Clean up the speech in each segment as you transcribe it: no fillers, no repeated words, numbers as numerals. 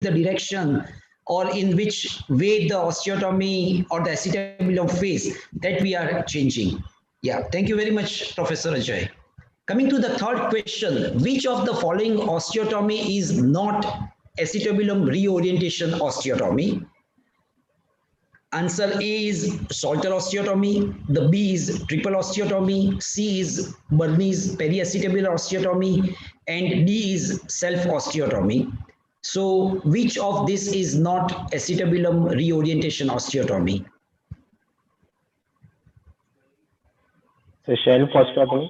the direction or in which way the osteotomy or the acetabulum face that we are changing. Yeah, thank you very much, Professor Ajay. Coming to the third question, which of the following osteotomy is not acetabulum reorientation osteotomy? Answer A is Salter osteotomy, the B is triple osteotomy, C is Bernese periacetabular osteotomy, and D is self osteotomy. So, which of this is not acetabulum reorientation osteotomy? So shelf osteotomy.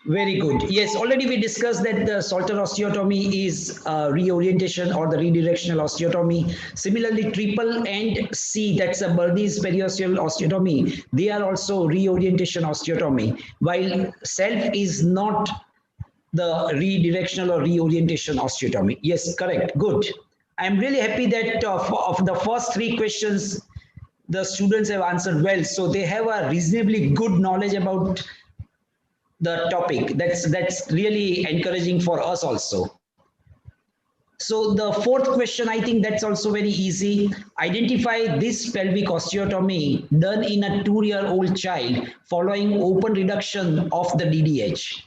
Very good. Yes, already we discussed that the Salter osteotomy is reorientation or the redirectional osteotomy. Similarly, triple and C, that's a Bernese periosteal osteotomy, they are also reorientation osteotomy, while self is not the redirectional or reorientation osteotomy. Yes, correct. Good. I'm really happy that of the first three questions, the students have answered well. So they have a reasonably good knowledge about the topic. That's really encouraging for us also. So the fourth question, I think that's also very easy. Identify this pelvic osteotomy done in a 2-year-old child following open reduction of the DDH.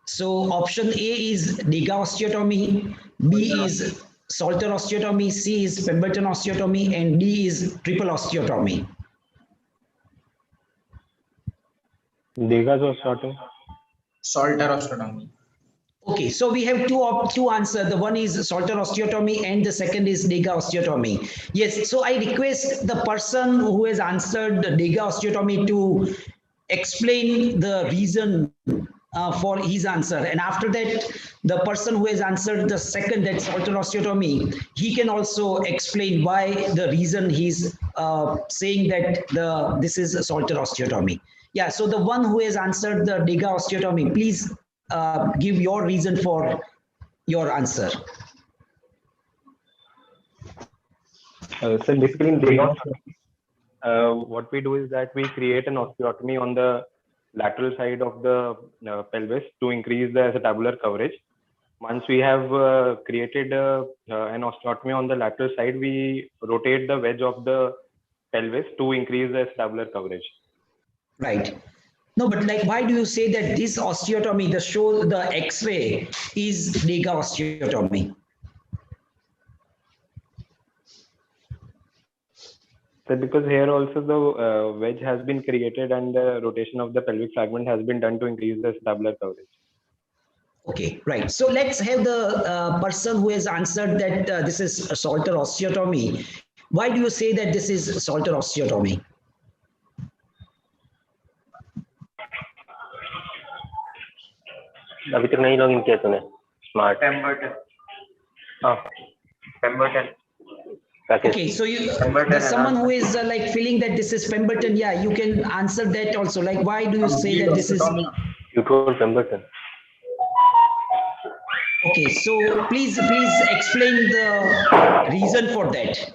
So option A is Degas osteotomy, B is Salter osteotomy, C is Pemberton osteotomy, and D is triple osteotomy. Degas osteotomy. Salter osteotomy. Okay, so we have two answers. The one is Salter osteotomy and the second is Degas osteotomy. Yes, so I request the person who has answered the Degas osteotomy to explain the reason for his answer, and after that the person who has answered the second, that Salter osteotomy, he can also explain why the reason he's saying that this is Salter osteotomy. Yeah, so the one who has answered the Degas osteotomy, please give your reason for your answer. So basically in Degas, what we do is that we create an osteotomy on the lateral side of the pelvis to increase the acetabular coverage. Once we have created an osteotomy on the lateral side, we rotate the wedge of the pelvis to increase the acetabular coverage. Right. No, but like, why do you say that this osteotomy, the X-ray, is Degas osteotomy? So because here also the wedge has been created and the rotation of the pelvic fragment has been done to increase the acetabular coverage. Okay, right. So let's have the person who has answered that this is a Salter osteotomy. Why do you say that this is Salter osteotomy? अभी तक नहीं login किया तूने smart Pemberton. हाँ Pemberton. Okay, so there's someone who is like feeling that this is Pemberton. Yeah, you can answer that also. Like, why do you say that this is? You told Pemberton. Okay, so please explain the reason for that.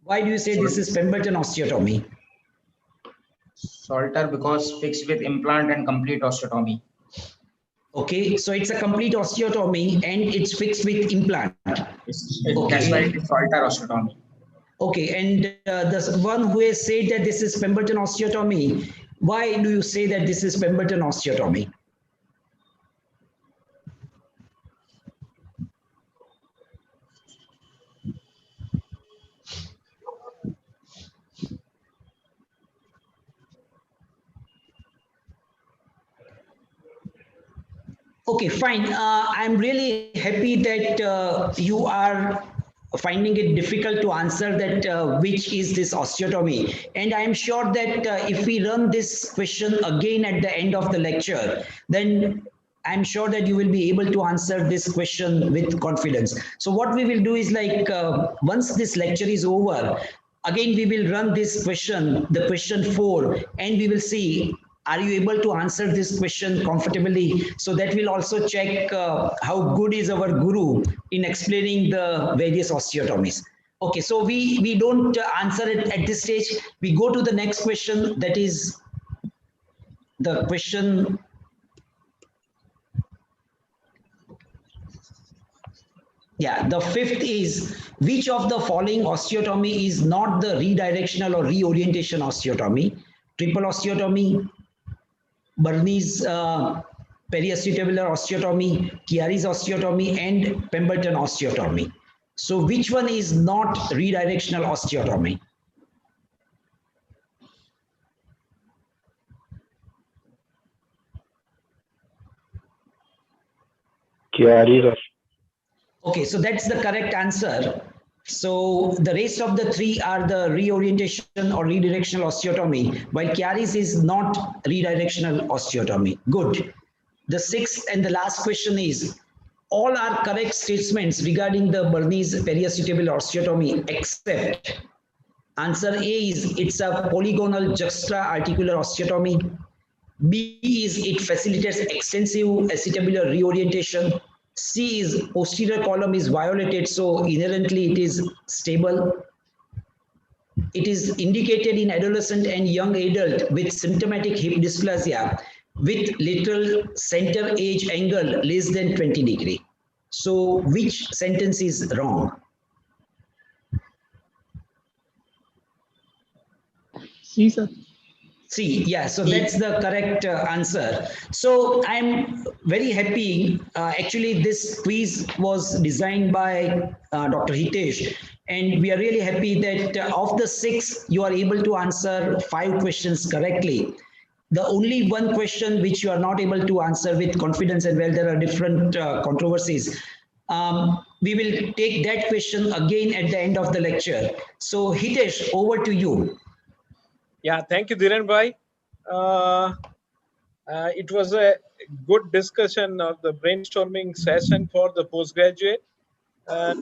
Why do you say this is Pemberton osteotomy? Salter because fixed with implant and complete osteotomy. Okay, so it's a complete osteotomy and it's fixed with implant. Okay. That's why it is Salter osteotomy. Okay, and the one who has said that this is Pemberton osteotomy, why do you say that this is Pemberton osteotomy? Okay, fine. I'm really happy that you are finding it difficult to answer that which is this osteotomy. And I'm sure that if we run this question again at the end of the lecture, then I'm sure that you will be able to answer this question with confidence. So what we will do is like, once this lecture is over, again we will run this question, the question 4, and we will see, are you able to answer this question comfortably? So that will also check how good is our guru in explaining the various osteotomies. Okay, so we don't answer it at this stage. We go to the next question. That is the question. Yeah, the fifth is, which of the following osteotomy is not the redirectional or reorientation osteotomy? Triple osteotomy, Bernese periacetabular osteotomy, Chiari's osteotomy, and Pemberton osteotomy. So which one is not redirectional osteotomy? Chiari. Okay, so that's the correct answer. So the rest of the three are the reorientation or redirectional osteotomy, while Chiari's is not redirectional osteotomy. Good. The sixth and the last question is, all are correct statements regarding the Bernese periacetabular osteotomy except answer A is it's a polygonal juxta-articular osteotomy. B is it facilitates extensive acetabular reorientation. C is posterior column is violated, so inherently it is stable. It is indicated in adolescent and young adult with symptomatic hip dysplasia with lateral center edge angle less than 20 degree. So which sentence is wrong? C, sir. C, yeah, so that's the correct answer. So I'm very happy. Actually, this quiz was designed by Dr. Hitesh, and we are really happy that of the 6, you are able to answer 5 questions correctly. The only one question which you are not able to answer with confidence, and well, there are different controversies. We will take that question again at the end of the lecture. So Hitesh, over to you. Yeah, thank you, Dhiren bhai. It was a good discussion of the brainstorming session for the postgraduate. I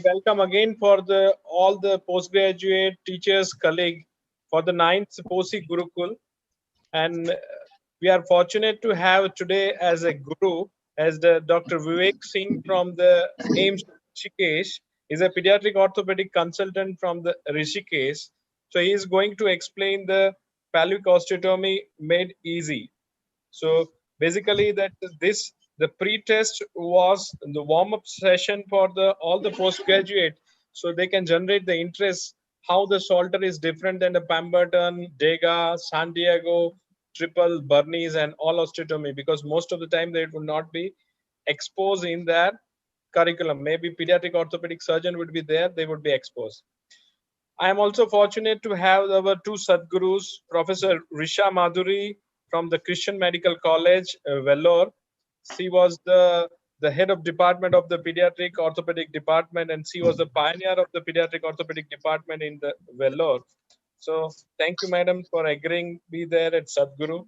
welcome again for all the postgraduate teachers, colleague for the 9th POSI Gurukul. And we are fortunate to have today as a guru, as the Dr. Vivek Singh from the AIIMS Rishikesh. Is a pediatric orthopedic consultant from the Rishikesh. So he is going to explain the pelvic osteotomy made easy. So basically the pre-test was the warm-up session for all the postgraduate, so they can generate the interest how the Salter is different than the Pemberton, Dega, San Diego, Triple, Bernese, and all osteotomy, because most of the time they would not be exposed in their curriculum. Maybe pediatric orthopedic surgeon would be there, they would be exposed. I am also fortunate to have our 2 Sadgurus, Professor Risha Madhuri from the Christian Medical College, Vellore. She was the head of department of the pediatric orthopedic department, and she was the pioneer of the pediatric orthopedic department in the Vellore. So thank you, madam, for agreeing to be there at Sadguru.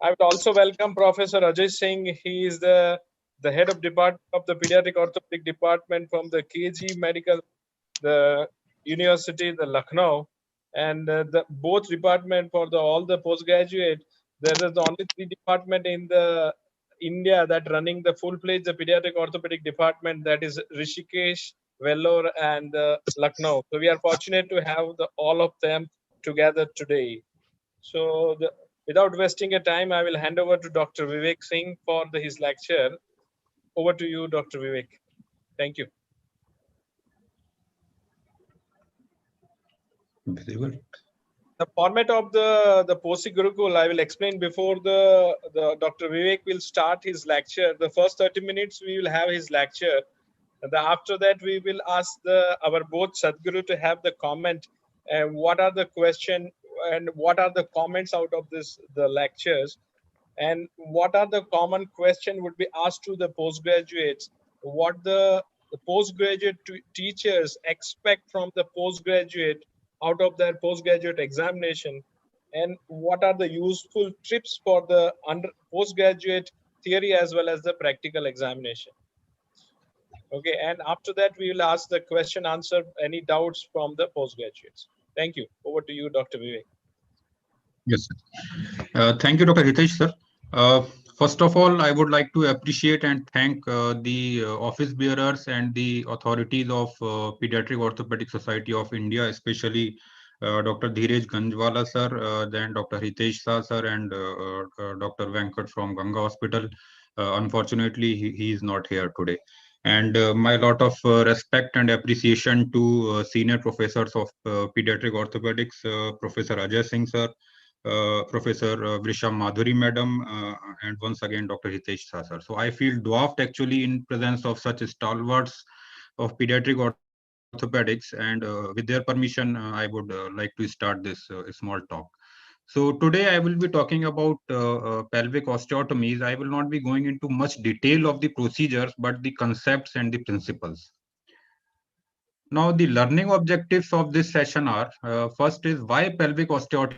I would also welcome Professor Ajay Singh. He is the head of department of the pediatric orthopedic department from the KG Medical, the University, the Lucknow, and the both department for all the postgraduate. There is the only 3 department in the India that running the full-fledged the pediatric orthopedic department, that is Rishikesh, Vellore, and Lucknow. So we are fortunate to have all of them together today. So without wasting a time, I will hand over to Dr. Vivek Singh for his lecture. Over to you, Dr. Vivek. Thank you. Very well. The format of the POSI Gurukul, I will explain before the Dr. Vivek will start his lecture. The first 30 minutes we will have his lecture. And after that we will ask our both Sadguru to have the comment and what are the question and what are the comments out of the lectures, and what are the common question would be asked to the postgraduates, what the postgraduate teachers expect from the postgraduate out of their postgraduate examination, and what are the useful tips for the postgraduate theory as well as the practical examination. Okay, and after that we will ask the question answer any doubts from the postgraduates. Thank you. Over to you, Dr. Vivek. Yes, sir. Thank you, Dr. Hitesh, sir. First of all, I would like to appreciate and thank the office bearers and the authorities of Pediatric Orthopedic Society of India, especially Dr. Dheeraj Ganjwala sir, then Dr. Hitesh Shah sir, and Dr. Venkat from Ganga Hospital. Unfortunately, he is not here today. And my lot of respect and appreciation to senior professors of pediatric orthopedics, Professor Ajay Singh sir, Professor Vrisha Madhuri madam, and once again Dr. Hitesh Shah sir. So I feel dwarfed actually in presence of such stalwarts of pediatric orthopedics, and with their permission, I would like to start this small talk. So today I will be talking about pelvic osteotomies. I will not be going into much detail of the procedures, but the concepts and the principles. Now, the learning objectives of this session are, first is why pelvic osteotomy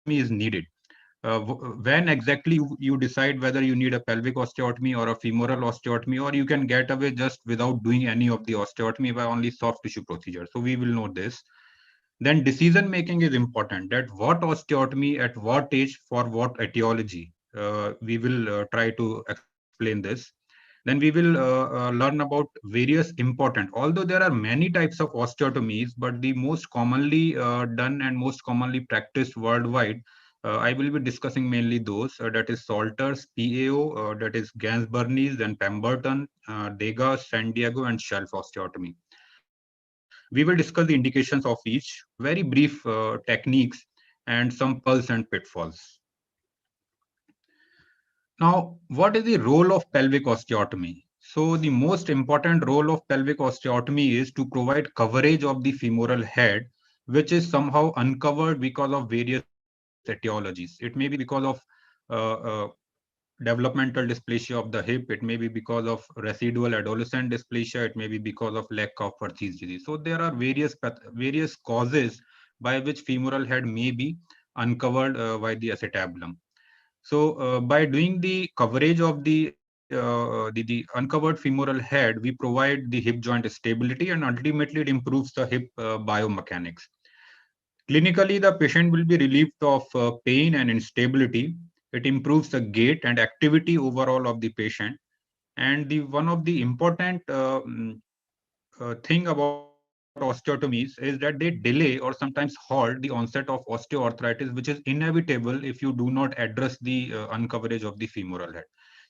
is needed. When exactly you decide whether you need a pelvic osteotomy or a femoral osteotomy, or you can get away just without doing any of the osteotomy by only soft tissue procedure. So we will know this. Then decision making is important, that what osteotomy at what age for what etiology. We will try to explain this. Then we will learn about various important, although there are many types of osteotomies, but the most commonly done and most commonly practiced worldwide, I will be discussing mainly those, that is Salters, PAO, that is Gans-Burnies, then Pemberton, Degas, San Diego, and Shelf osteotomy. We will discuss the indications of each, very brief techniques, and some pearls and pitfalls. Now, what is the role of pelvic osteotomy? So, the most important role of pelvic osteotomy is to provide coverage of the femoral head, which is somehow uncovered because of various etiologies. It may be because of uh, uh, developmental dysplasia of the hip, it may be because of residual adolescent dysplasia, it may be because of lack of Perthes disease. So, there are various causes by which femoral head may be uncovered by the acetabulum. So by doing the coverage of the uncovered femoral head, we provide the hip joint stability, and ultimately it improves the hip biomechanics. Clinically, the patient will be relieved of pain and instability. It improves the gait and activity overall of the patient. And the one of the important thing about osteotomies is that they delay or sometimes halt the onset of osteoarthritis, which is inevitable if you do not address the uncoverage of the femoral head.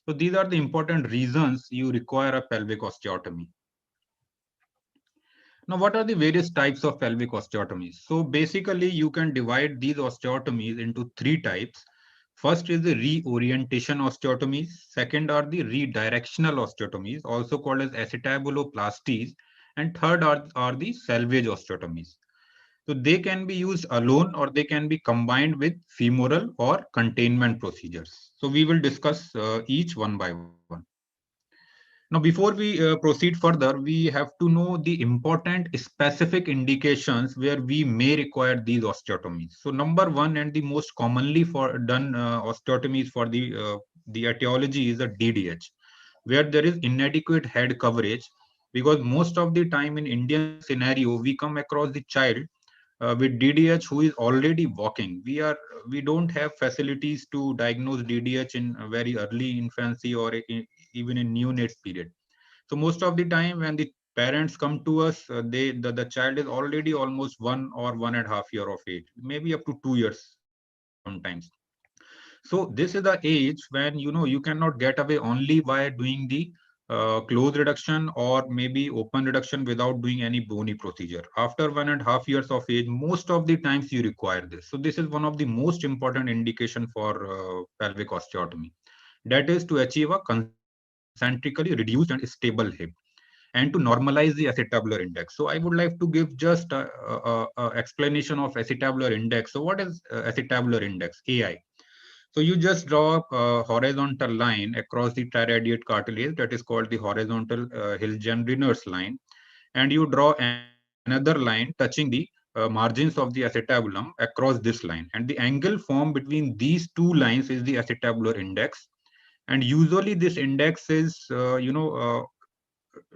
So these are the important reasons you require a pelvic osteotomy. Now, what are the various types of pelvic osteotomies? So basically, you can divide these osteotomies into three types. First is the reorientation osteotomies. Second are the redirectional osteotomies, also called as acetabuloplasties. And third are the salvage osteotomies. So they can be used alone or they can be combined with femoral or containment procedures. So we will discuss each one by one. Now, before we proceed further, we have to know the important specific indications where we may require these osteotomies. So, number one and the most commonly for done osteotomies for the etiology is a DDH, where there is inadequate head coverage, because most of the time in Indian scenario we come across the child with DDH who is already walking. We don't have facilities to diagnose DDH in a very early infancy or even in neonates period. So most of the time when the parents come to us, the child is already almost 1 or 1.5 year of age, maybe up to 2 years sometimes. So this is the age when you cannot get away only by doing the close reduction or maybe open reduction without doing any bony procedure. After 1.5 years of age, most of the times you require this. So this is one of the most important indication for pelvic osteotomy. That is to achieve a concentrically reduced and stable hip and to normalize the acetabular index. So I would like to give just a explanation of acetabular index. So what is acetabular index, AI? So you just draw a horizontal line across the triradiate cartilage, that is called the horizontal Hilgenriner's line, and you draw another line touching the margins of the acetabulum across this line, and the angle formed between these two lines is the acetabular index. And usually this index is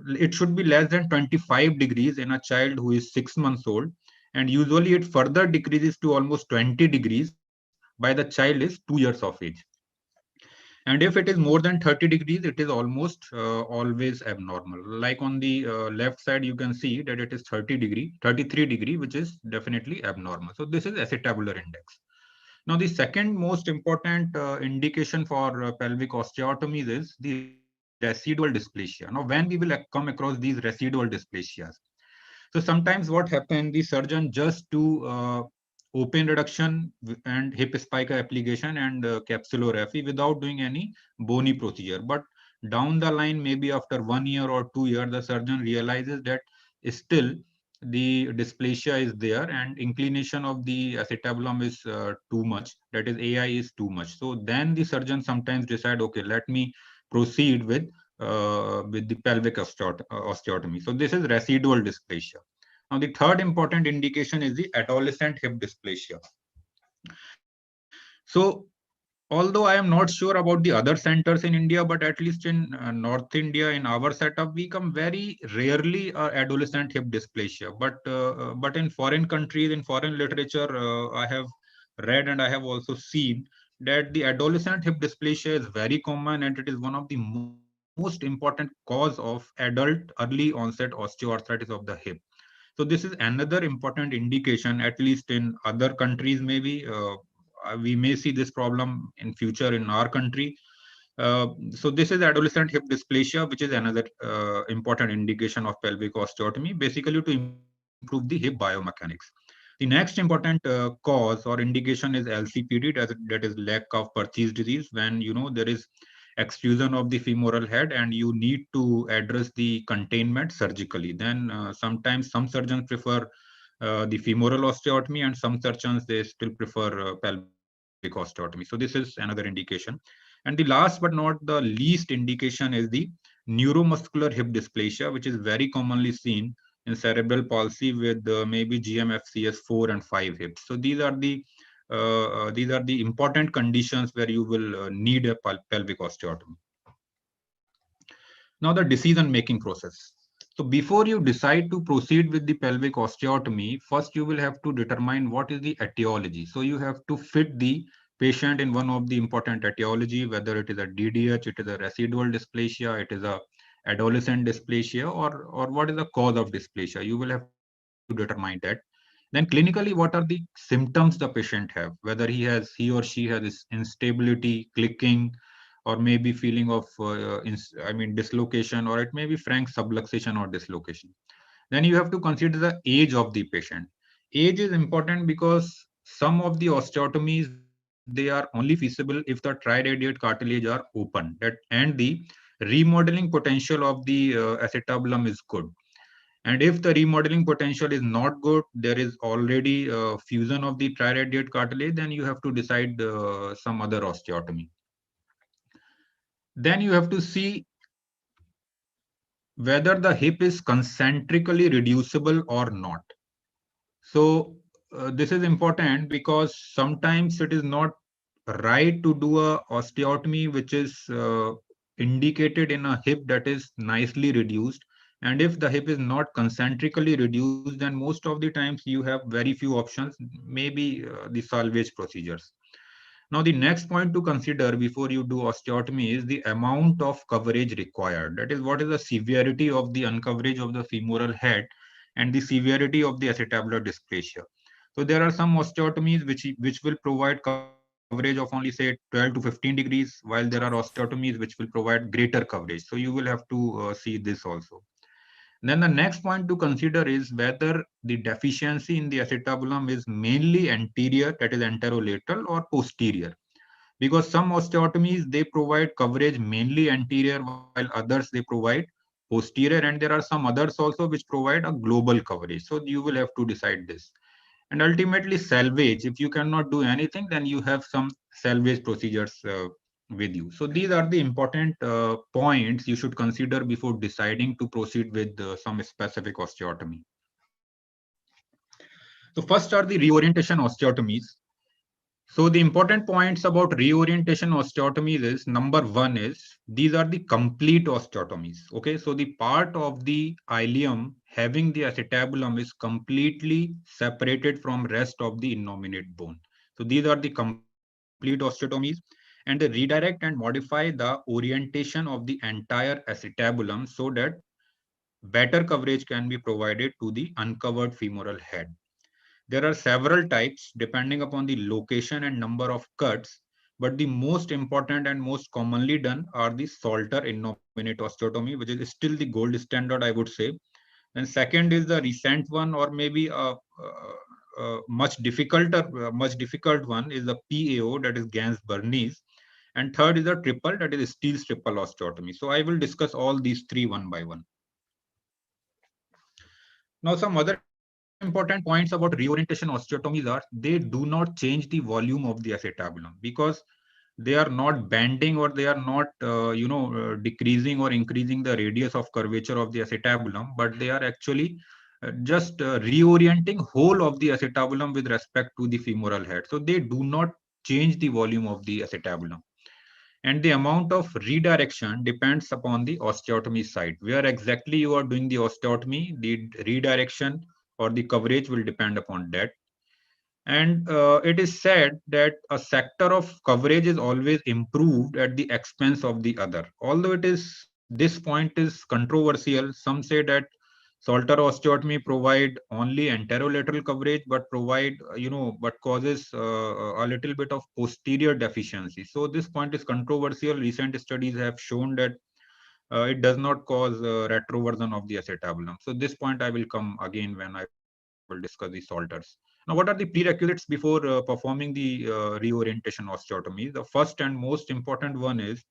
it should be less than 25 degrees in a child who is 6 months old, and usually it further decreases to almost 20 degrees by the child is 2 years of age. And if it is more than 30 degrees, it is almost always abnormal. Like on the left side, you can see that it is 33 degree, which is definitely abnormal. So this is acetabular index. Now, the second most important indication for pelvic osteotomies is the residual dysplasia. Now, when we will come across these residual dysplasias, so sometimes what happens, the surgeon just do open reduction and hip spica application and capsulorrhaphy without doing any bony procedure. But down the line, maybe after 1 year or 2 years, the surgeon realizes that still the dysplasia is there and inclination of the acetabulum is too much. That is, AI is too much. So then the surgeon sometimes decide, okay, let me proceed with the pelvic osteotomy. So this is residual dysplasia. Now, the third important indication is the adolescent hip dysplasia. So, although I am not sure about the other centers in India, but at least in North India, in our setup, we come very rarely adolescent hip dysplasia. But in foreign countries, in foreign literature, I have read and I have also seen that the adolescent hip dysplasia is very common and it is one of the most important cause of adult early onset osteoarthritis of the hip. So this is another important indication, at least in other countries, maybe we may see this problem in future in our country. So this is adolescent hip dysplasia, which is another important indication of pelvic osteotomy, basically to improve the hip biomechanics. The next important cause or indication is LCPD, that is leg calf Perthes disease, when there is extrusion of the femoral head and you need to address the containment surgically. Then sometimes some surgeons prefer the femoral osteotomy and some surgeons, they still prefer pelvic osteotomy. So this is another indication. And the last but not the least indication is the neuromuscular hip dysplasia, which is very commonly seen in cerebral palsy with maybe GMFCS 4 and 5 hips. So these are the important conditions where you will need a pelvic osteotomy. Now, the decision-making process. So before you decide to proceed with the pelvic osteotomy, first you will have to determine what is the etiology. So you have to fit the patient in one of the important etiology, whether it is a DDH, it is a residual dysplasia, it is a adolescent dysplasia, or what is the cause of dysplasia. You will have to determine that. Then clinically, what are the symptoms the patient have, whether he or she has instability, clicking, or maybe feeling of dislocation, or it may be frank subluxation or dislocation. Then you have to consider the age of the patient. Age is important because some of the osteotomies, they are only feasible if the triradiate cartilage are open, and the remodeling potential of the acetabulum is good. And if the remodeling potential is not good, there is already fusion of the triradiate cartilage, then you have to decide some other osteotomy. Then you have to see whether the hip is concentrically reducible or not. So this is important because sometimes it is not right to do a osteotomy which is indicated in a hip that is nicely reduced. And if the hip is not concentrically reduced, then most of the times you have very few options, maybe the salvage procedures. Now, the next point to consider before you do osteotomy is the amount of coverage required. That is, what is the severity of the uncoverage of the femoral head and the severity of the acetabular dysplasia. So there are some osteotomies which will provide coverage of only say 12 to 15 degrees, while there are osteotomies which will provide greater coverage. So you will have to see this also. Then the next point to consider is whether the deficiency in the acetabulum is mainly anterior, that is anterolateral, or posterior. Because some osteotomies, they provide coverage mainly anterior, while others, they provide posterior, and there are some others also which provide a global coverage. So you will have to decide this. And ultimately, salvage, if you cannot do anything, then you have some salvage procedures with you. So these are the important points you should consider before deciding to proceed with some specific osteotomy. So first are the reorientation osteotomies. So the important points about reorientation osteotomies is, number one is, these are the complete osteotomies. Okay, so the part of the ilium having the acetabulum is completely separated from rest of the innominate bone. So these are the complete osteotomies. and they redirect and modify the orientation of the entire acetabulum so that better coverage can be provided to the uncovered femoral head. There are several types depending upon the location and number of cuts, but the most important and most commonly done are the Salter innominate osteotomy, which is still the gold standard, I would say. And second is the recent one, or maybe a much difficult one is the PAO, that is Ganz-Bernies. And third is the triple, that is Steele's triple osteotomy. So I will discuss all these three one by one. Now, some other important points about reorientation osteotomies are they do not change the volume of the acetabulum, because they are not bending or they are not decreasing or increasing the radius of curvature of the acetabulum, but they are actually just reorienting whole of the acetabulum with respect to the femoral head. So they do not change the volume of the acetabulum. And the amount of redirection depends upon the osteotomy site. Where exactly you are doing the osteotomy, the redirection or the coverage will depend upon that. And it is said that a sector of coverage is always improved at the expense of the other. Although this point is controversial, some say that Salter osteotomy provide only anterolateral coverage, but causes a little bit of posterior deficiency. So this point is controversial. Recent studies have shown that it does not cause retroversion of the acetabulum. So this point I will come again when I will discuss the Salters. Now, what are the prerequisites before performing the reorientation osteotomy? The first and most important one is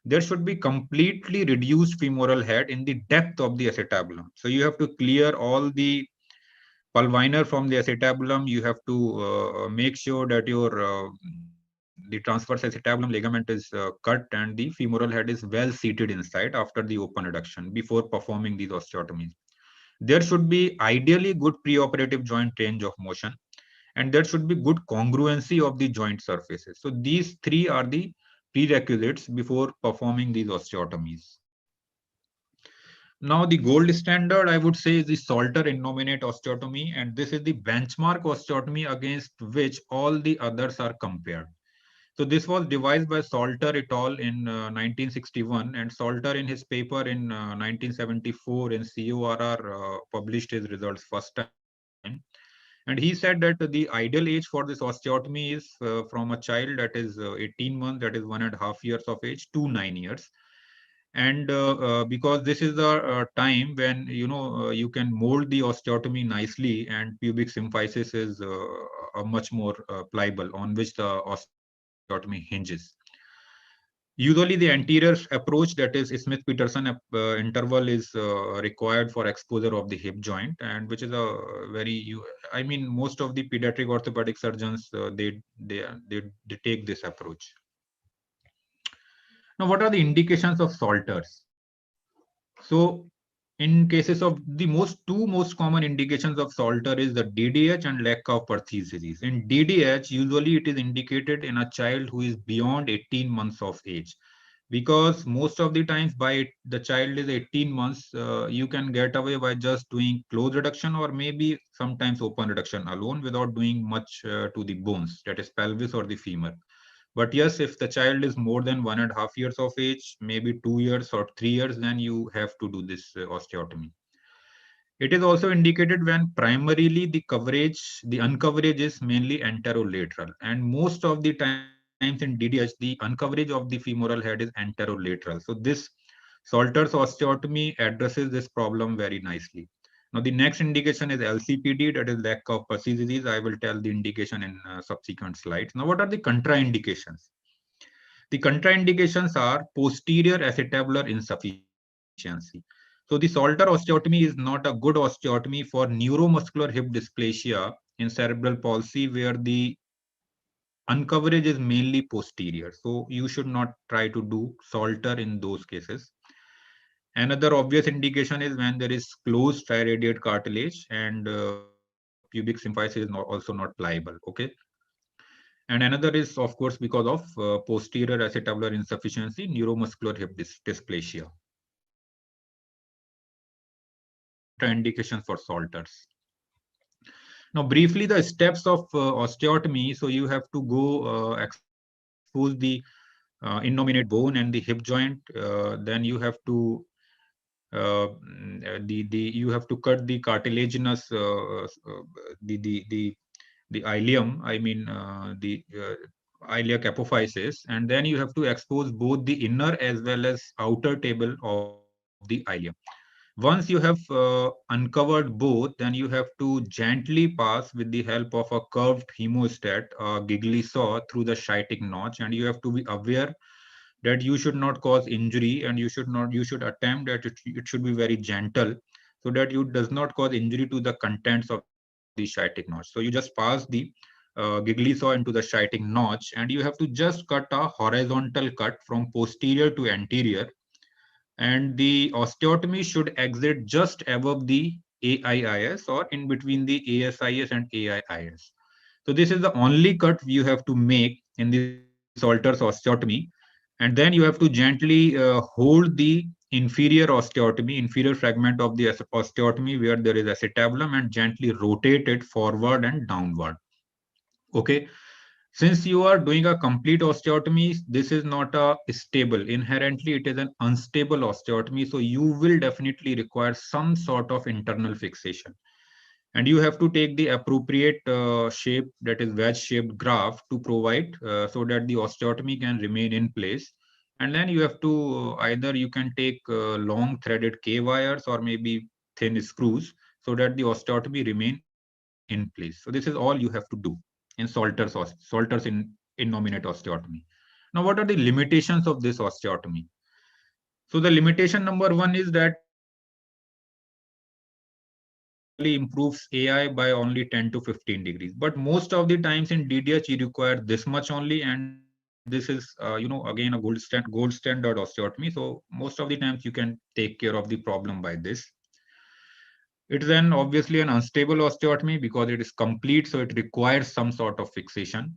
there should be completely reduced femoral head in the depth of the acetabulum. So you have to clear all the pulvinar from the acetabulum. You have to make sure that the transverse acetabulum ligament is cut and the femoral head is well seated inside after the open reduction before performing these osteotomies. There should be ideally good preoperative joint range of motion, and there should be good congruency of the joint surfaces. So these three are the prerequisites before performing these osteotomies. Now, the gold standard, I would say, is the Salter innominate osteotomy, and this is the benchmark osteotomy against which all the others are compared. So this was devised by Salter et al. In 1961, and Salter in his paper in 1974 in CORR published his results first time. And he said that the ideal age for this osteotomy is from a child that is 18 months, that is 1.5 years of age, to 9 years. And because this is the time when you can mold the osteotomy nicely, and pubic symphysis is a much more pliable on which the osteotomy hinges. Usually the anterior approach, that is Smith-Peterson interval, is required for exposure of the hip joint, and which is most of the pediatric orthopedic surgeons, they take this approach. Now, what are the indications of Salters? So in cases of the two most common indications of Salter is the DDH and leg calf paresthesis. In DDH, usually it is indicated in a child who is beyond 18 months of age, because most of the times by the child is 18 months, you can get away by just doing close reduction or maybe sometimes open reduction alone without doing much to the bones, that is pelvis or the femur. But yes, if the child is more than 1.5 years of age, maybe 2 years or 3 years, then you have to do this osteotomy. It is also indicated when primarily the uncoverage is mainly anterolateral, and most of the times in DDH, the uncoverage of the femoral head is anterolateral. So this Salter's osteotomy addresses this problem very nicely. Now, the next indication is LCPD, that is leg calf paresthesis. I will tell the indication in subsequent slides. Now, what are the contraindications? The contraindications are posterior acetabular insufficiency. So the Salter osteotomy is not a good osteotomy for neuromuscular hip dysplasia in cerebral palsy, where the uncoverage is mainly posterior. So you should not try to do Salter in those cases. Another obvious indication is when there is closed triradiate cartilage and pubic symphysis is also not pliable. Okay. And another is, of course, because of posterior acetabular insufficiency, neuromuscular hip dysplasia. Indications for Salters. Now, briefly, the steps of osteotomy. So you have to go expose the innominate bone and the hip joint, then you have to you have to cut the cartilaginous the ileum, I mean the ileac apophysis, and then you have to expose both the inner as well as outer table of the ileum. Once you have uncovered both, then you have to gently pass with the help of a curved hemostat, a giggly saw, through the sciatic notch, and you have to be aware that you should not cause injury, and you should attempt that it should be very gentle, so that you does not cause injury to the contents of the sciatic notch. So you just pass the giggly saw into the sciatic notch, and you have to just cut a horizontal cut from posterior to anterior, and the osteotomy should exit just above the AIIS or in between the ASIS and AIIS. So this is the only cut you have to make in the Salter's osteotomy. And then you have to gently hold the inferior fragment of the osteotomy where there is acetabulum, and gently rotate it forward and downward. Okay. Since you are doing a complete osteotomy, this is not a stable. Inherently, it is an unstable osteotomy. So you will definitely require some sort of internal fixation. And you have to take the appropriate shape, that is wedge-shaped graft, to provide so that the osteotomy can remain in place. And then you have to either you can take long threaded K-wires or maybe thin screws so that the osteotomy remain in place. So this is all you have to do in Salter's innominate osteotomy. Now, what are the limitations of this osteotomy? So the limitation number one is that improves AI by only 10 to 15 degrees. But most of the times in DDH, you require this much only, and this is, again, a gold standard osteotomy. So most of the times you can take care of the problem by this. It's then obviously an unstable osteotomy because it is complete, so it requires some sort of fixation.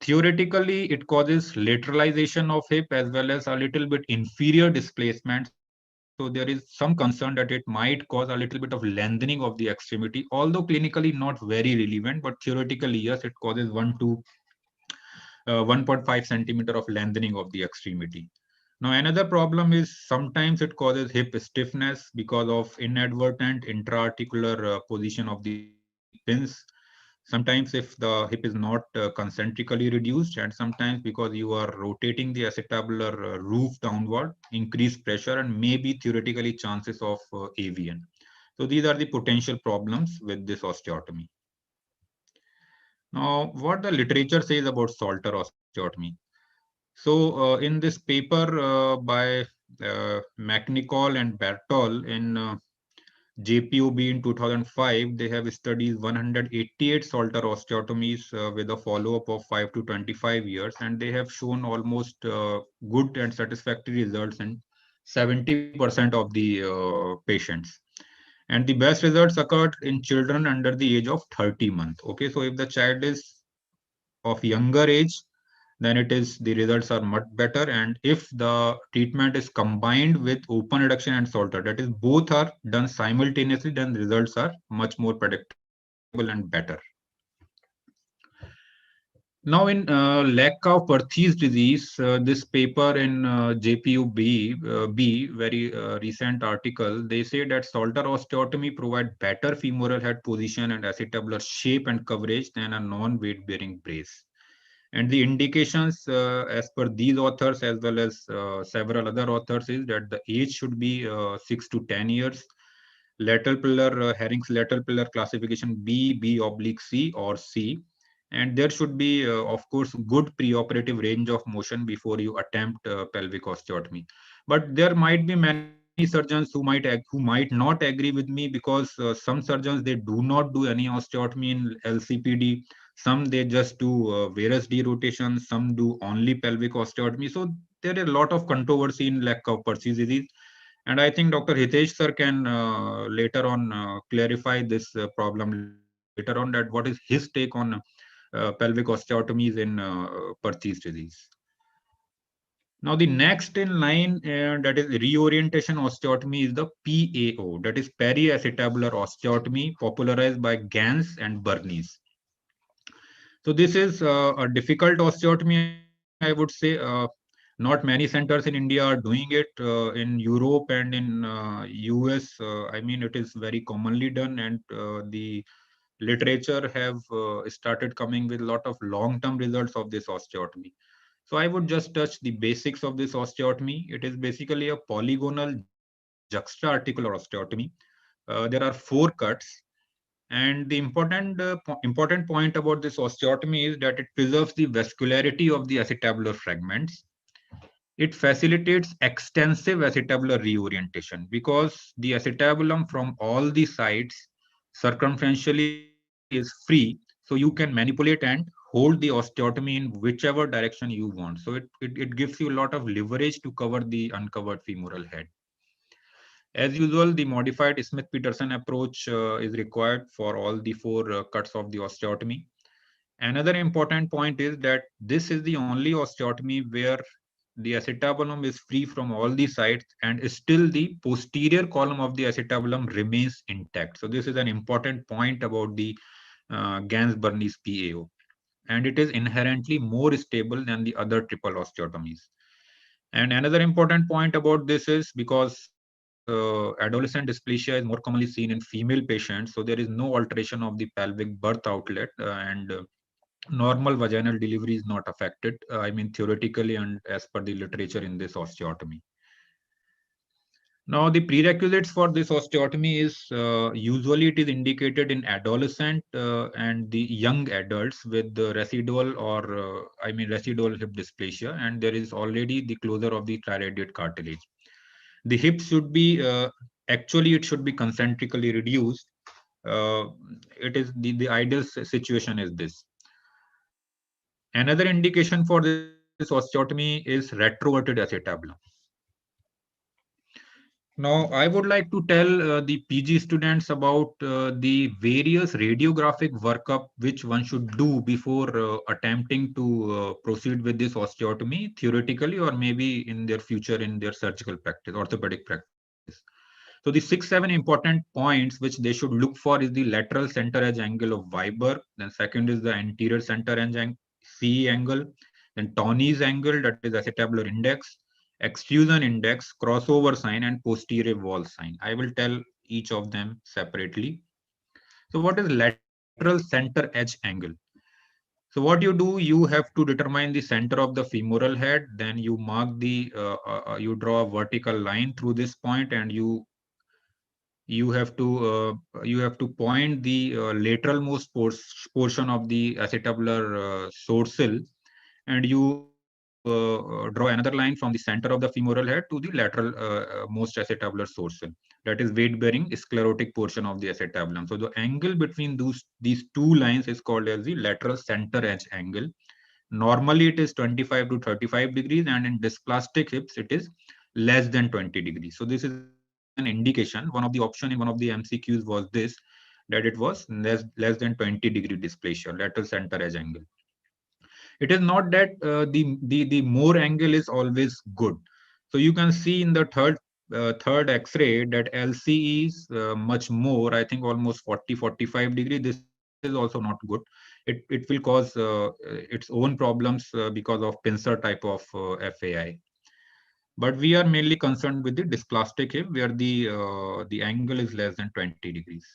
Theoretically, it causes lateralization of hip as well as a little bit inferior displacement. So there is some concern that it might cause a little bit of lengthening of the extremity, although clinically not very relevant, but theoretically, yes, it causes 1.5 centimeter of lengthening of the extremity. Now, another problem is sometimes it causes hip stiffness because of inadvertent intra-articular position of the pins. Sometimes if the hip is not concentrically reduced, and sometimes because you are rotating the acetabular roof downward, increased pressure, and maybe theoretically chances of AVN. So these are the potential problems with this osteotomy. Now, what the literature says about Salter osteotomy. So in this paper by McNichol and Bertol in JPOB in 2005, they have studied 188 Salter osteotomies with a follow-up of 5 to 25 years, and they have shown almost good and satisfactory results in 70% of the patients. And the best results occurred in children under the age of 30 months. Okay, so if the child is of younger age, then the results are much better. And if the treatment is combined with open reduction and Salter, that is both are done simultaneously, then the results are much more predictable and better. Now in Lakoff-Perthes disease, this paper in JPUB, very recent article, they say that Salter osteotomy provide better femoral head position and acetabular shape and coverage than a non-weight bearing brace. And the indications as per these authors as well as several other authors is that the age should be 6 to 10 years. Lateral pillar, Herring's lateral pillar classification B/C or C. And there should be, of course, good preoperative range of motion before you attempt pelvic osteotomy. But there might be many surgeons who might not agree with me, because some surgeons, they do not do any osteotomy in LCPD. Some they just do varus derotation, some do only pelvic osteotomy. So there is a lot of controversy in Lakoff-Perthes disease. And I think Dr. Hitesh sir can later on clarify this problem later on, that what is his take on pelvic osteotomies in Perthes disease. Now, the next in line, that is reorientation osteotomy, is the PAO, that is periacetabular osteotomy, popularized by Gans and Bernies. So this is a difficult osteotomy, I would say not many centers in India are doing it. In Europe and in US, I mean, it is very commonly done, and the literature have started coming with a lot of long-term results of this osteotomy. So I would just touch the basics of this osteotomy. It is basically a polygonal juxta-articular osteotomy. There are 4 cuts. And the important point about this osteotomy is that it preserves the vascularity of the acetabular fragments. It facilitates extensive acetabular reorientation because the acetabulum from all the sides circumferentially is free. So you can manipulate and hold the osteotomy in whichever direction you want. So it gives you a lot of leverage to cover the uncovered femoral head. As usual, the modified Smith-Peterson approach is required for all the 4 cuts of the osteotomy. Another important point is that this is the only osteotomy where the acetabulum is free from all the sides and still the posterior column of the acetabulum remains intact. So this is an important point about the Ganz-Bernies PAO. And it is inherently more stable than the other triple osteotomies. And another important point about this is because adolescent dysplasia is more commonly seen in female patients, so there is no alteration of the pelvic birth outlet, and normal vaginal delivery is not affected, I mean theoretically and as per the literature in this osteotomy. Now the prerequisites for this osteotomy is usually it is indicated in adolescent and the young adults with the residual or residual hip dysplasia, and there is already the closure of the triradiate cartilage. The hip should be actually it should be concentrically reduced. It is the ideal situation is this. Another indication for this osteotomy is retroverted acetabulum. Now, I would like to tell the PG students about the various radiographic workup which one should do before attempting to proceed with this osteotomy theoretically or maybe in their future in their surgical practice, orthopedic practice. So the 6-7 important points which they should look for is the lateral center edge angle of Weber. Then second is the anterior center edge CE angle. Then Tony's angle, that is acetabular index, extrusion index, crossover sign, and posterior wall sign. I will tell each of them separately. So what is lateral center edge angle? So what you do, you have to determine the center of the femoral head. Then you mark the, you draw a vertical line through this point, and you have to point the lateral most portion of the acetabular sourcil, and you draw another line from the center of the femoral head to the lateral most acetabular sourcil. That is weight-bearing sclerotic portion of the acetabulum. So the angle between these 2 lines is called as the lateral center edge angle. Normally it is 25 to 35 degrees, and in dysplastic hips it is less than 20 degrees. So this is an indication. One of the option in one of the MCQs was this, that it was less than 20 degree dysplasia, lateral center edge angle. It is not that the more angle is always good. So you can see in the third X-ray that LC is much more, I think almost 40-45 degree. This is also not good. It will cause its own problems because of pincer type of FAI. But we are mainly concerned with the dysplastic hip where the angle is less than 20 degrees.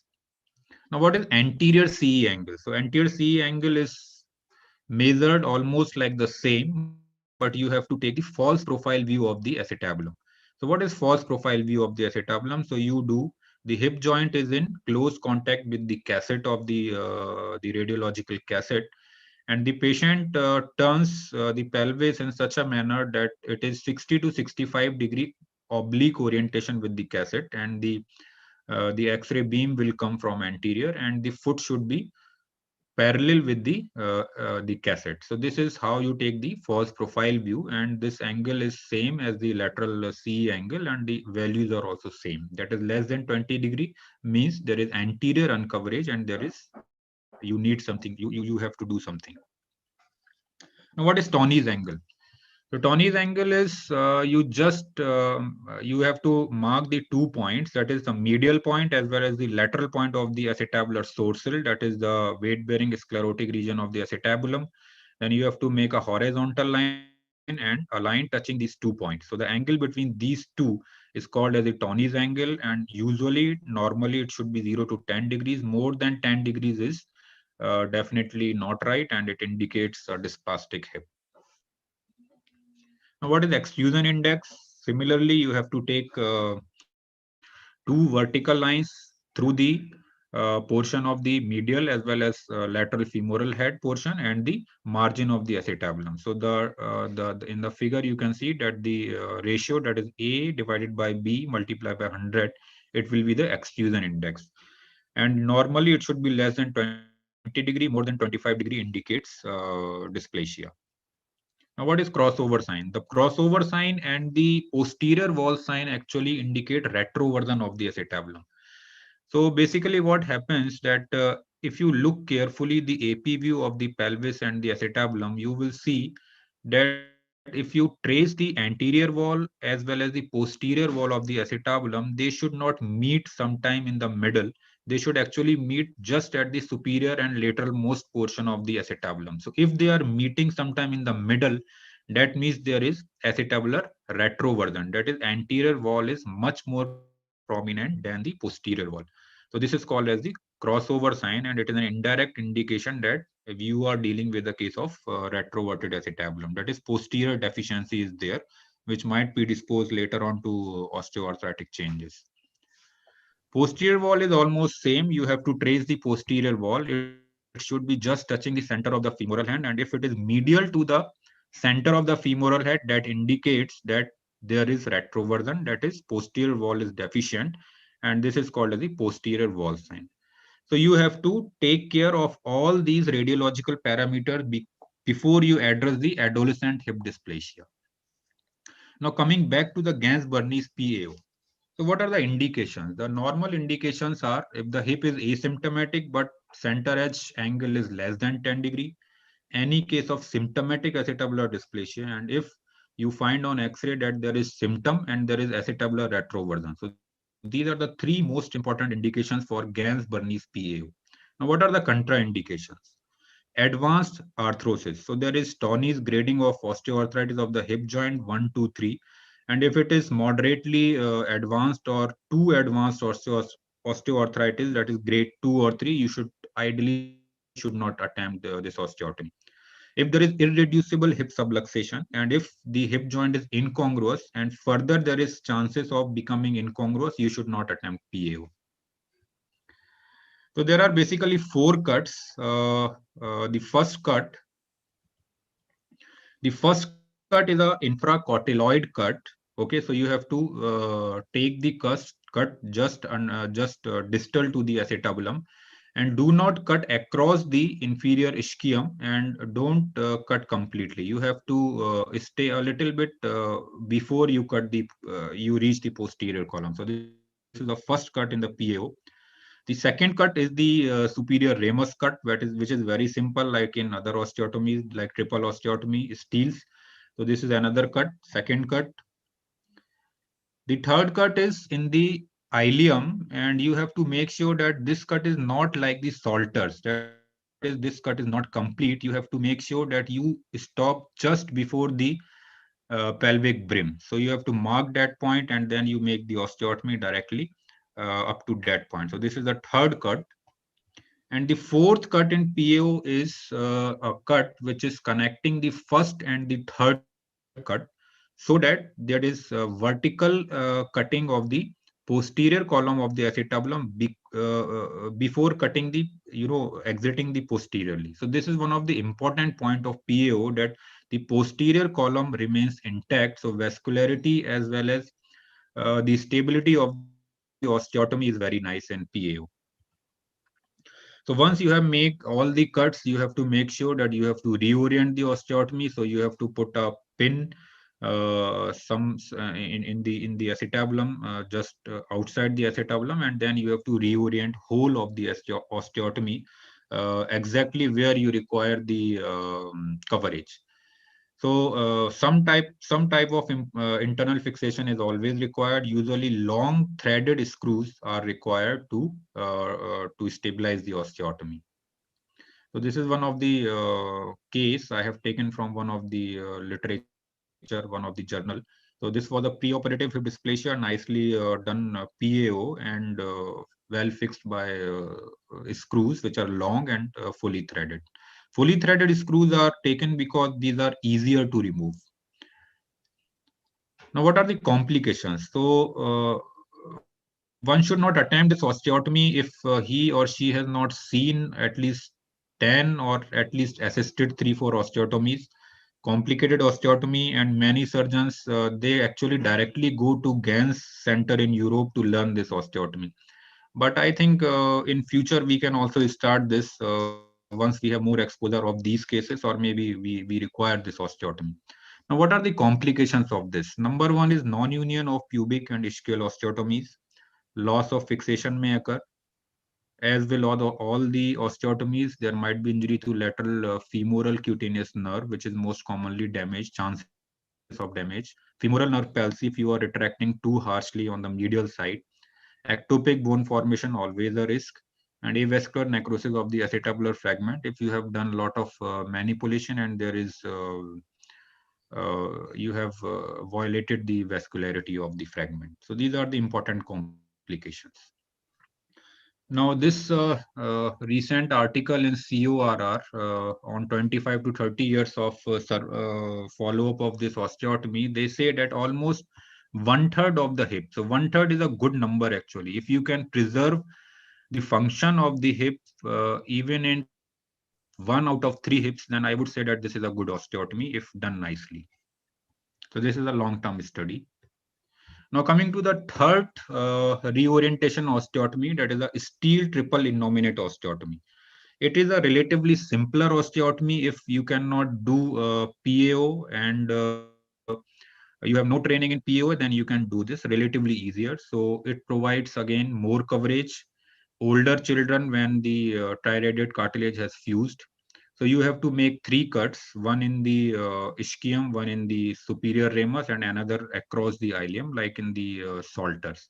Now, what is anterior CE angle? So anterior CE angle is measured almost like the same, but you have to take the false profile view of the acetabulum. So what is false profile view of the acetabulum? So you do, the hip joint is in close contact with the cassette of the radiological cassette, and the patient turns the pelvis in such a manner that it is 60 to 65 degree oblique orientation with the cassette, and the X-ray beam will come from anterior, and the foot should be parallel with the cassette. So this is how you take the false profile view, and this angle is same as the lateral CE angle, and the values are also same. That is less than 20 degree means there is anterior uncoverage, and there is you need something, you have to do something. Now, what is Tony's angle? So Tony's angle is you have to mark the 2 points, that is the medial point as well as the lateral point of the acetabular sourcil, that is the weight-bearing sclerotic region of the acetabulum. Then you have to make a horizontal line and a line touching these 2 points. So the angle between these two is called as the Tony's angle, and usually, normally it should be 0 to 10 degrees. More than 10 degrees is definitely not right, and it indicates a dysplastic hip. Now, what is extrusion index? Similarly, you have to take 2 vertical lines through the portion of the medial as well as lateral femoral head portion and the margin of the acetabulum. So in the figure you can see that the ratio, that is A divided by B multiplied by 100, it will be the extrusion index. And normally it should be less than 20 degree, more than 25 degree indicates dysplasia. Now, what is crossover sign? The crossover sign and the posterior wall sign actually indicate retroversion of the acetabulum. So basically what happens that if you look carefully the AP view of the pelvis and the acetabulum, you will see that if you trace the anterior wall as well as the posterior wall of the acetabulum, they should not meet sometime in the middle. They should actually meet just at the superior and lateral most portion of the acetabulum. So if they are meeting sometime in the middle, that means there is acetabular retroversion. That is, anterior wall is much more prominent than the posterior wall. So this is called as the crossover sign, and it is an indirect indication that if you are dealing with a case of retroverted acetabulum, that is, posterior deficiency is there, which might predispose later on to osteoarthritic changes. Posterior wall is almost same. You have to trace the posterior wall. It should be just touching the center of the femoral head, and if it is medial to the center of the femoral head, that indicates that there is retroversion, that is, posterior wall is deficient, and this is called as the posterior wall sign. So you have to take care of all these radiological parameters before you address the adolescent hip dysplasia. Now coming back to the Ganz-Bernies PAO. So what are the indications? The normal indications are if the hip is asymptomatic but center edge angle is less than 10 degree, any case of symptomatic acetabular dysplasia, and if you find on X-ray that there is symptom and there is acetabular retroversion. So these are the 3 most important indications for Ganz-Bernies PAO. Now, what are the contraindications? Advanced arthrosis. So there is Tony's grading of osteoarthritis of the hip joint 1, 2, 3. And if it is moderately advanced or too advanced osteoarthritis, that is grade 2 or 3, you should ideally should not attempt this osteotomy. If there is irreducible hip subluxation, and if the hip joint is incongruous and further there is chances of becoming incongruous, you should not attempt PAO. So there are basically 4 cuts. The first cut is a infracotyloid cut. Okay, so you have to take the cut just distal to the acetabulum, and do not cut across the inferior ischium, and don't cut completely. You have to stay a little bit before you cut you reach the posterior column. So this is the first cut in the PAO. The second cut is the superior ramus cut, which is very simple, like in other osteotomies, like triple osteotomy, Steele's. So this is another cut, second cut. The third cut is in the ilium, and you have to make sure that this cut is not like the Salter's. That is, this cut is not complete. You have to make sure that you stop just before the pelvic brim. So you have to mark that point, and then you make the osteotomy directly up to that point. So this is the third cut. And the fourth cut in PAO is a cut which is connecting the first and the third cut, so that there is vertical cutting of the posterior column of the acetabulum before cutting the, exiting the posteriorly. So this is one of the important point of PAO, that the posterior column remains intact. So vascularity as well as the stability of the osteotomy is very nice in PAO. So once you have made all the cuts, you have to make sure that you have to reorient the osteotomy. So you have to put a pin in the acetabulum, just outside the acetabulum, and then you have to reorient whole of the osteotomy exactly where you require the coverage. So some type of internal fixation is always required. Usually long threaded screws are required to stabilize the osteotomy. So this is one of the case I have taken from one of the literature one of the journal. So this was a preoperative hip dysplasia, nicely done PAO and well fixed by screws which are long and fully threaded. Fully threaded screws are taken because these are easier to remove. Now, what are the complications? So one should not attempt this osteotomy if he or she has not seen at least 10 or at least assisted 3-4 osteotomies, complicated osteotomy, and many surgeons, they actually directly go to Gans Center in Europe to learn this osteotomy. But I think in future we can also start this once we have more exposure of these cases, or maybe we require this osteotomy. Now, what are the complications of this? Number one is non-union of pubic and ischial osteotomies. Loss of fixation may occur. As will all the osteotomies, there might be injury to lateral femoral cutaneous nerve, which is most commonly damaged, chances of damage. Femoral nerve palsy if you are retracting too harshly on the medial side. Ectopic bone formation, always a risk. And avascular necrosis of the acetabular fragment if you have done a lot of manipulation and there is you have violated the vascularity of the fragment. So these are the important complications. Now, this recent article in CORR on 25 to 30 years of follow-up of this osteotomy, they say that almost 1/3 of the hip. So 1/3 is a good number actually. If you can preserve the function of the hip even in 1 out of 3 hips, then I would say that this is a good osteotomy if done nicely. So this is a long-term study. Now coming to the third reorientation osteotomy, that is a steel triple innominate osteotomy. It is a relatively simpler osteotomy if you cannot do PAO and you have no training in PAO, then you can do this relatively easier. So it provides again more coverage. Older children when the triradiate cartilage has fused. So you have to make 3 cuts, one in the ischium, one in the superior ramus, and another across the ilium, like in the Salters.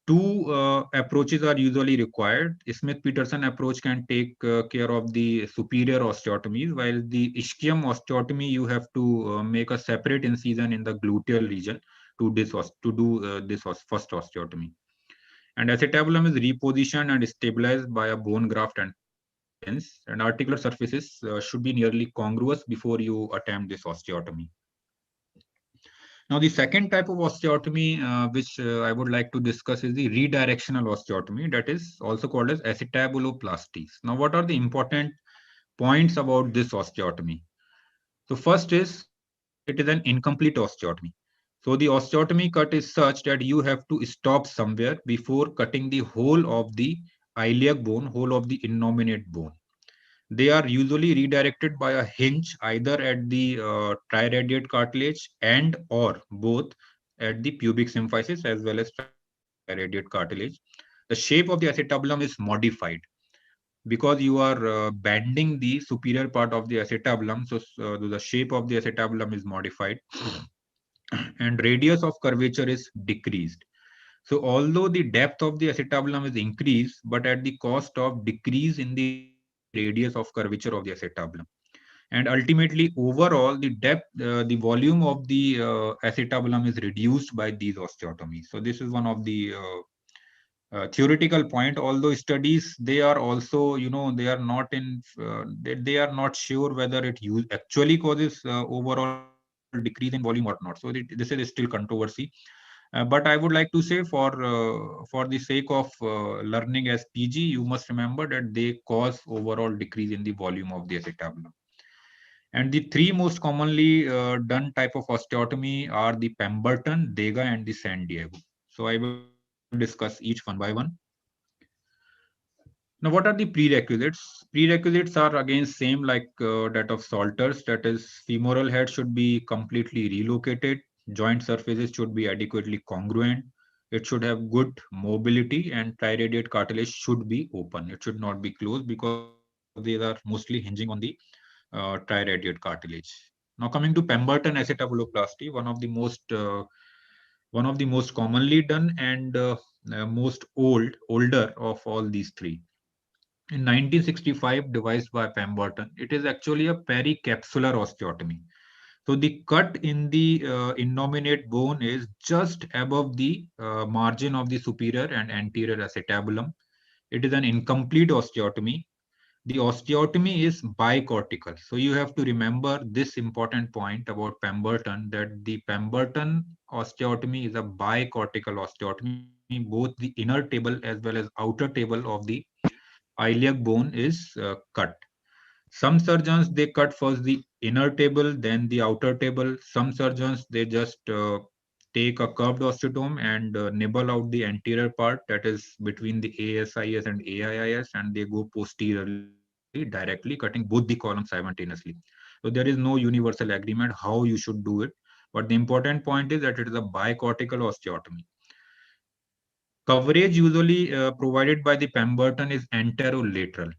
2 approaches are usually required. Smith-Peterson approach can take care of the superior osteotomies, while the ischium osteotomy, you have to make a separate incision in the gluteal region to do this first osteotomy. And acetabulum is repositioned and stabilized by a bone graft and articular surfaces should be nearly congruous before you attempt this osteotomy. Now, the second type of osteotomy which I would like to discuss is the redirectional osteotomy, that is also called as acetabuloplasties. Now, what are the important points about this osteotomy? So first is, it is an incomplete osteotomy. So the osteotomy cut is such that you have to stop somewhere before cutting the whole of the iliac bone, whole of the innominate bone. They are usually redirected by a hinge either at the triradiate cartilage and or both at the pubic symphysis as well as triradiate cartilage. The shape of the acetabulum is modified because you are bending the superior part of the acetabulum. So the shape of the acetabulum is modified and radius of curvature is decreased. So although the depth of the acetabulum is increased, but at the cost of decrease in the radius of curvature of the acetabulum. And ultimately, overall, the depth, the volume of the acetabulum is reduced by these osteotomies. So this is one of the theoretical point. Although studies, they are also, they are not in, they are not sure whether it actually causes overall decrease in volume or not. So this is still controversy. But I would like to say for the sake of learning as PG, you must remember that they cause overall decrease in the volume of the acetabulum. And the 3 most commonly done type of osteotomy are the Pemberton, Dega, and the San Diego. So I will discuss each one by one. Now, what are the prerequisites? Prerequisites are again same like that of Salters, that is femoral head should be completely relocated, joint surfaces should be adequately congruent, it should have good mobility, and triradiate cartilage should be open. It should not be closed because they are mostly hinging on the triradiate cartilage. Now coming to Pemberton acetabuloplasty, one of the most commonly done and most older of all these 3. In 1965, devised by Pemberton, it is actually a pericapsular osteotomy. So the cut in the innominate bone is just above the margin of the superior and anterior acetabulum. It is an incomplete osteotomy. The osteotomy is bicortical. So you have to remember this important point about Pemberton, that the Pemberton osteotomy is a bicortical osteotomy. Both the inner table as well as outer table of the iliac bone is cut. Some surgeons, they cut first the inner table, then the outer table. Some surgeons, they just take a curved osteotome and nibble out the anterior part, that is between the ASIS and AIIS, and they go posteriorly directly, cutting both the columns simultaneously. So there is no universal agreement how you should do it. But the important point is that it is a bicortical osteotomy. Coverage usually provided by the Pemberton is anterolateral.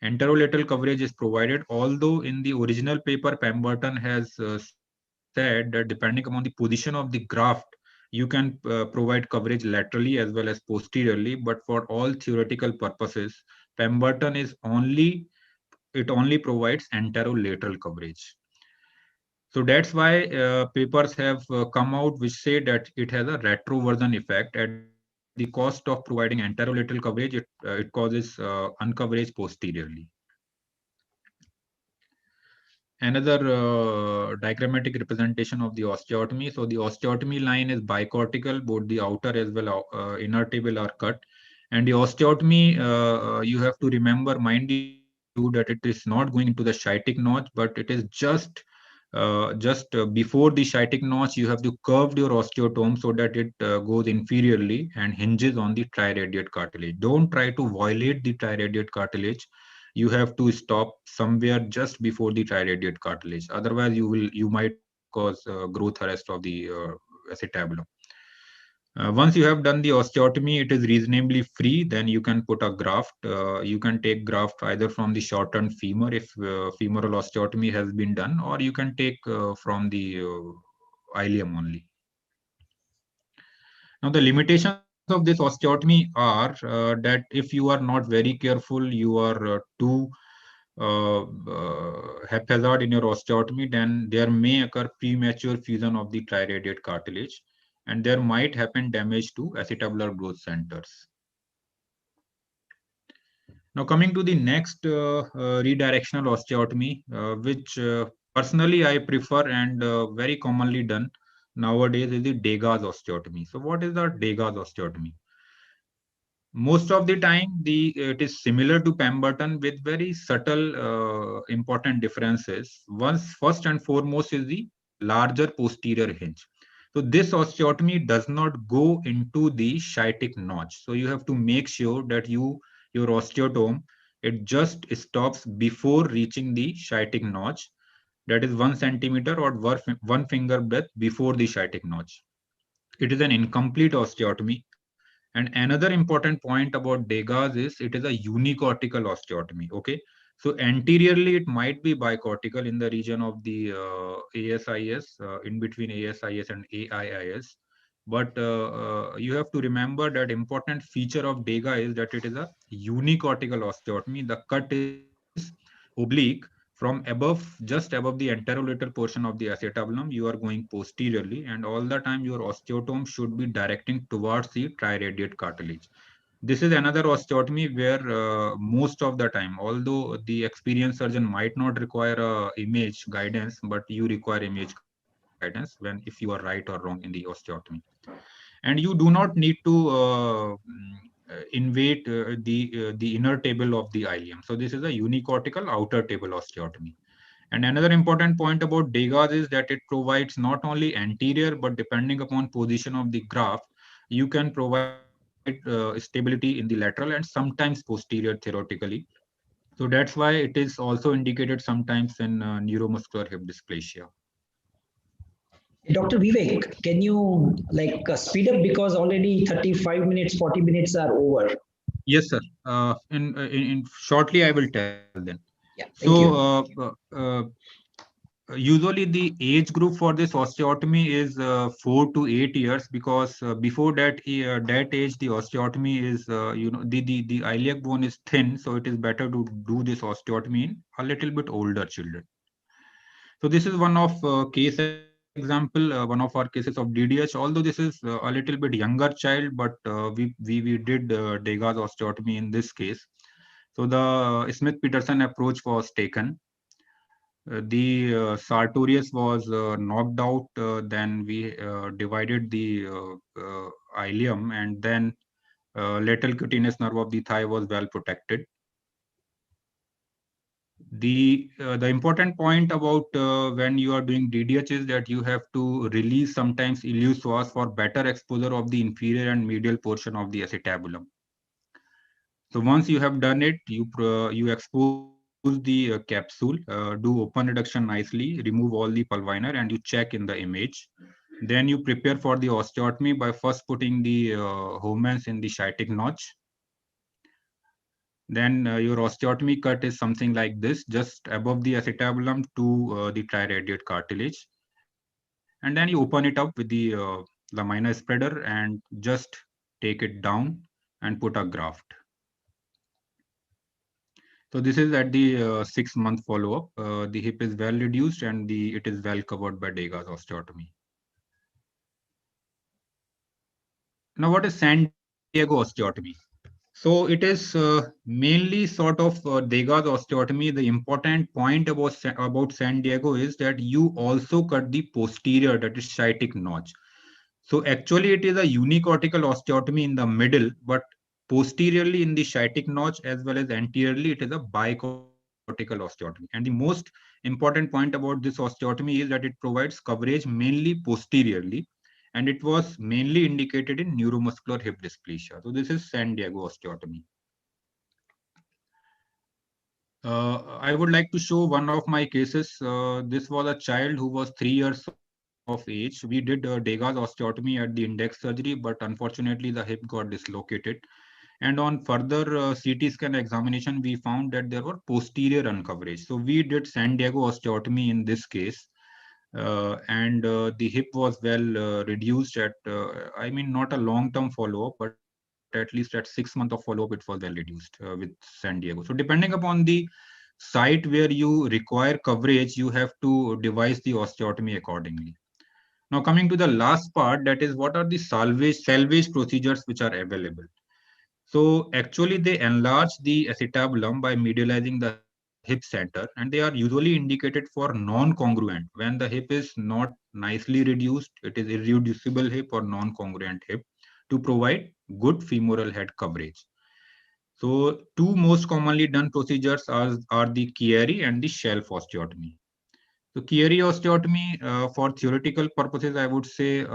Anterolateral coverage is provided, although in the original paper, Pemberton has said that depending upon the position of the graft, you can provide coverage laterally as well as posteriorly. But for all theoretical purposes, Pemberton is only provides anterolateral coverage. So that's why papers have come out which say that it has a retroversion effect. At the cost of providing anterolateral coverage, it causes uncoverage posteriorly. Another diagrammatic representation of the osteotomy. So the osteotomy line is bicortical, both the outer as well inner table are cut. And the osteotomy, you have to remember, mind you, that it is not going into the sciatic notch, but it is just before the sciatic notch. You have to curve your osteotome so that it goes inferiorly and hinges on the triradiate cartilage. Don't try to violate the triradiate cartilage. You have to stop somewhere just before the triradiate cartilage. Otherwise, you might cause growth arrest of the acetabulum. Once you have done the osteotomy, it is reasonably free. Then you can put a graft. You can take graft either from the shortened femur if femoral osteotomy has been done, or you can take from the ilium only. Now, the limitations of this osteotomy are that if you are not very careful, you are too haphazard in your osteotomy, then there may occur premature fusion of the triradiate cartilage, and there might happen damage to acetabular growth centers. Now, coming to the next redirectional osteotomy, which personally I prefer and very commonly done nowadays, is the Degas osteotomy. So what is the Degas osteotomy? Most of the time, it is similar to Pemberton with very subtle important differences. First and foremost is the larger posterior hinge. So this osteotomy does not go into the sciatic notch. So you have to make sure that your osteotome, it just stops before reaching the sciatic notch. That is 1 centimeter or 1 finger breadth before the sciatic notch. It is an incomplete osteotomy. And another important point about Degas is it is a unicortical osteotomy. Okay, so anteriorly it might be bicortical in the region of the ASIS, in between ASIS and AIIS. But you have to remember that important feature of Degas is that it is a unicortical osteotomy. The cut is oblique. From above, just above the anterolateral portion of the acetabulum, you are going posteriorly, and all the time your osteotome should be directing towards the triradiate cartilage. This is another osteotomy where most of the time, although the experienced surgeon might not require image guidance, but you require image guidance if you are right or wrong in the osteotomy. And you do not need to invade the inner table of the ilium. So this is a unicortical outer table osteotomy. And another important point about Degas is that it provides not only anterior, but depending upon position of the graft, you can provide stability in the lateral and sometimes posterior theoretically. So that's why it is also indicated sometimes in neuromuscular hip dysplasia. Dr. Vivek, can you speed up because already 35 minutes, 40 minutes are over. Yes, sir. In shortly, I will tell then. Yeah, so usually the age group for this osteotomy is 4 to 8 years, because before that age the osteotomy is the iliac bone is thin, so it is better to do this osteotomy in a little bit older children. So this is one of case example, one of our cases of DDH. Although this is a little bit younger child, but we did Degas osteotomy in this case. So the Smith-Peterson approach was taken. The sartorius was knocked out. Then we divided the ilium, and then lateral cutaneous nerve of the thigh was well protected. The important point about when you are doing DDH is that you have to release sometimes ileus vas for better exposure of the inferior and medial portion of the acetabulum. So once you have done it, you expose the capsule, do open reduction nicely, remove all the pulvinar, and you check in the image. Then you prepare for the osteotomy by first putting the Homans in the sciatic notch. Then your osteotomy cut is something like this, just above the acetabulum to the triradiate cartilage. And then you open it up with the lamina spreader and just take it down and put a graft. So this is at the 6-month follow-up. The hip is well reduced and it is well covered by Degas osteotomy. Now, what is San Diego osteotomy? So it is mainly sort of Degas osteotomy. The important point about San Diego is that you also cut the posterior, that is sciatic notch. So actually it is a unicortical osteotomy in the middle, but posteriorly in the sciatic notch as well as anteriorly, it is a bicortical osteotomy. And the most important point about this osteotomy is that it provides coverage mainly posteriorly, and it was mainly indicated in neuromuscular hip dysplasia. So this is San Diego osteotomy. I would like to show one of my cases. This was a child who was 3 years of age. We did Degas osteotomy at the index surgery, but unfortunately the hip got dislocated. And on further CT scan examination, we found that there were posterior uncoverage. So we did San Diego osteotomy in this case. And the hip was well reduced at, I mean, not a long-term follow-up, but at least at 6 months of follow-up, it was well reduced with San Diego. So depending upon the site where you require coverage, you have to devise the osteotomy accordingly. Now coming to the last part, that is what are the salvage procedures which are available. So actually they enlarge the acetabulum by medializing the hip center, and they are usually indicated for non-congruent when the hip is not nicely reduced, it is irreducible hip or non-congruent hip, to provide good femoral head coverage. So two most commonly done procedures are the Chiari and the shelf osteotomy. So Chiari osteotomy, for theoretical purposes, I would say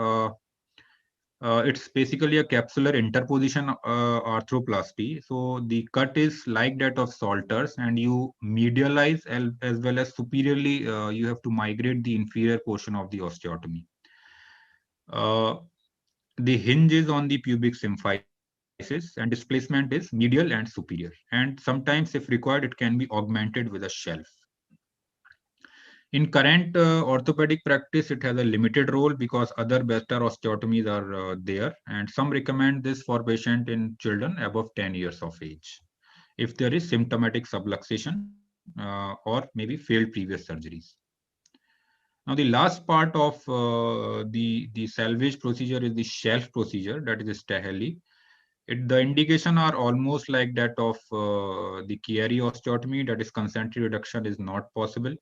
it's basically a capsular interposition arthroplasty. So the cut is like that of Salter's, and you medialize as well as superiorly, you have to migrate the inferior portion of the osteotomy. The hinge is on the pubic symphysis, and displacement is medial and superior. And sometimes, if required, it can be augmented with a shelf. In current orthopedic practice, it has a limited role because other better osteotomies are there, and some recommend this for patient in children above 10 years of age, if there is symptomatic subluxation or maybe failed previous surgeries. Now, the last part of the salvage procedure is the shelf procedure, that is Staheli. The indication are almost like that of the Chiari osteotomy, that is concentric reduction is not possible.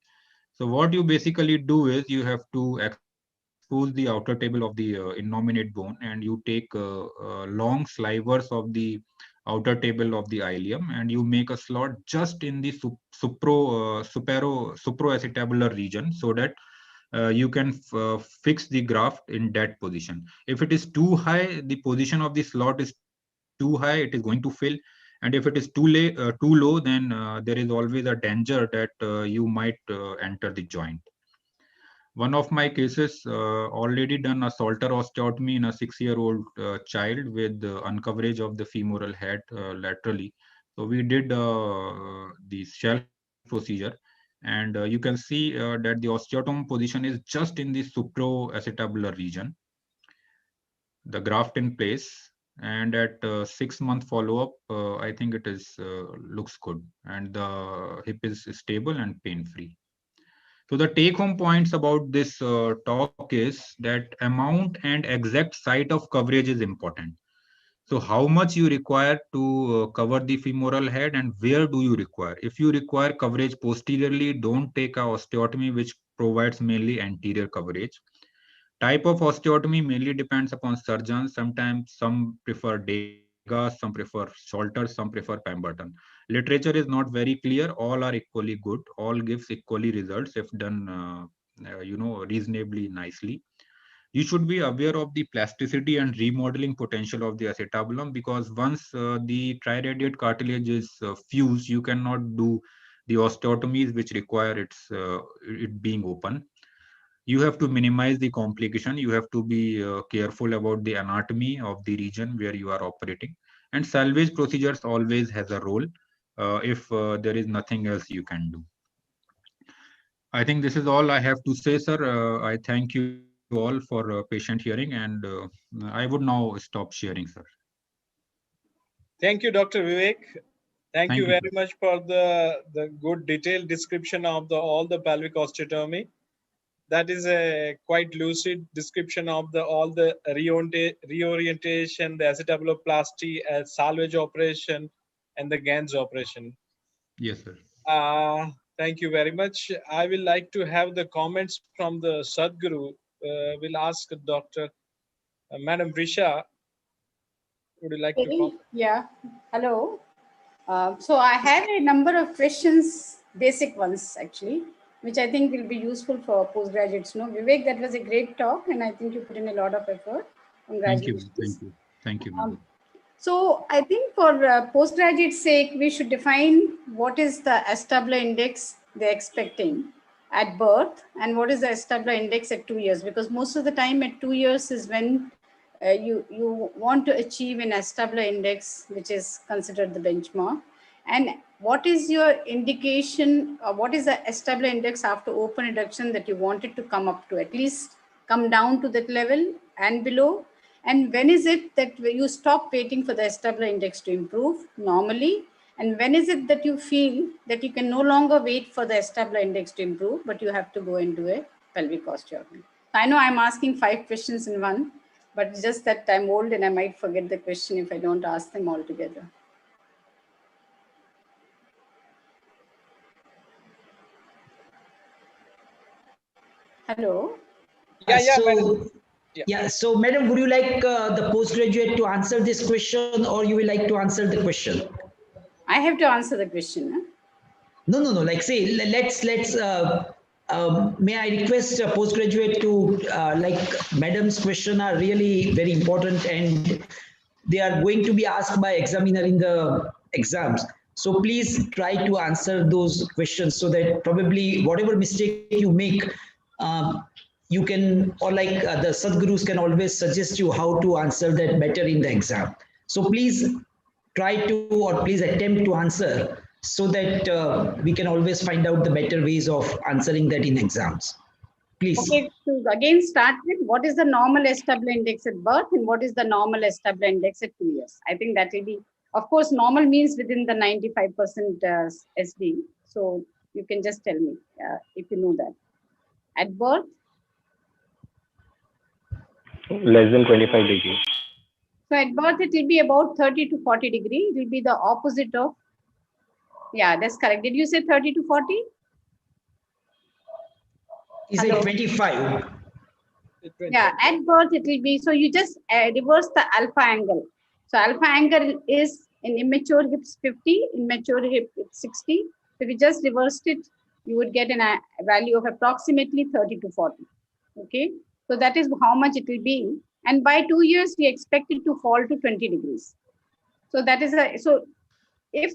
So what you basically do is you have to expose the outer table of the innominate bone, and you take long slivers of the outer table of the ilium, and you make a slot just in the supraacetabular region, so that you can fix the graft in that position. If it is too high, the position of the slot is too high, it is going to fill. And if it is too low, then there is always a danger that you might enter the joint. One of my cases already done a Salter osteotomy in a 6-year-old child with uncoverage of the femoral head laterally. So we did the shelf procedure, and you can see that the osteotomy position is just in the supraacetabular region. The graft in place, and at 6-month follow-up, I think it is looks good, and the hip is stable and pain-free. So the take home points about this talk is that amount and exact site of coverage is important. So how much you require to cover the femoral head and where do you require? If you require coverage posteriorly, don't take a osteotomy which provides mainly anterior coverage. Type of osteotomy mainly depends upon surgeons. Sometimes some prefer Degas, some prefer Salter, some prefer Pemberton. Literature is not very clear. All are equally good. All gives equally results if done, reasonably nicely. You should be aware of the plasticity and remodeling potential of the acetabulum, because once the triradiate cartilage is fused, you cannot do the osteotomies which require it being open. You have to minimize the complication. You have to be careful about the anatomy of the region where you are operating. And salvage procedures always has a role if there is nothing else you can do. I think this is all I have to say, sir. I thank you all for patient hearing, and I would now stop sharing, sir. Thank you, Dr. Vivek. Thank you Thank you, very sir. much for the good detailed description of all the pelvic osteotomy. That is a quite lucid description of all the reorientation, the acetabuloplasty, salvage operation, and the GANS operation. Yes, sir. Thank you very much. I will like to have the comments from the Sadhguru. We'll ask Dr. Madam Vrisha. Would you like to comment? Yeah, hello. So I have a number of questions, basic ones actually, which I think will be useful for postgraduates. No, Vivek, that was a great talk, and I think you put in a lot of effort. Thank you. Congratulations. Thank you. Thank you, madam. So I think for postgraduate sake, we should define what is the acetabular index they're expecting at birth and what is the acetabular index at 2 years, because most of the time at 2 years is when you want to achieve an acetabular index, which is considered the benchmark. And what is your indication, what is the acetabular index after open reduction that you wanted to come up to, at least come down to that level and below? And when is it that you stop waiting for the acetabular index to improve normally? And when is it that you feel that you can no longer wait for the acetabular index to improve, but you have to go and do a pelvic osteotomy? I know I'm asking 5 questions in one, but it's just that I'm old and I might forget the question if I don't ask them all together. Hello? So, madam, would you like the postgraduate to answer this question, or you will like to answer the question? I have to answer the question. Huh? No. Like, say, let's. May I request a postgraduate to madam's question are really very important, and they are going to be asked by examiner in the exams. So please try to answer those questions so that probably whatever mistake you make, you can, or the Sadhgurus can always suggest you how to answer that better in the exam. So please try to, or please attempt to answer so that we can always find out the better ways of answering that in exams. Please. Okay, so again start with what is the normal acetabular index at birth and what is the normal acetabular index at 2 years. I think that will be, of course, normal means within the 95% SD. So you can just tell me if you know that. At birth? Less than 25 degrees. So at birth, it will be about 30 to 40 degree. It will be the opposite of, yeah, that's correct. Did you say 30 to 40? Is it 25? Yeah, at birth it will be, so you just reverse the alpha angle. So alpha angle is in immature hips 50, in mature hip 60. So if you just reversed it, you would get a value of approximately 30 to 40. Okay, so that is how much it will be. And by 2 years, we expect it to fall to 20 degrees. So that is so if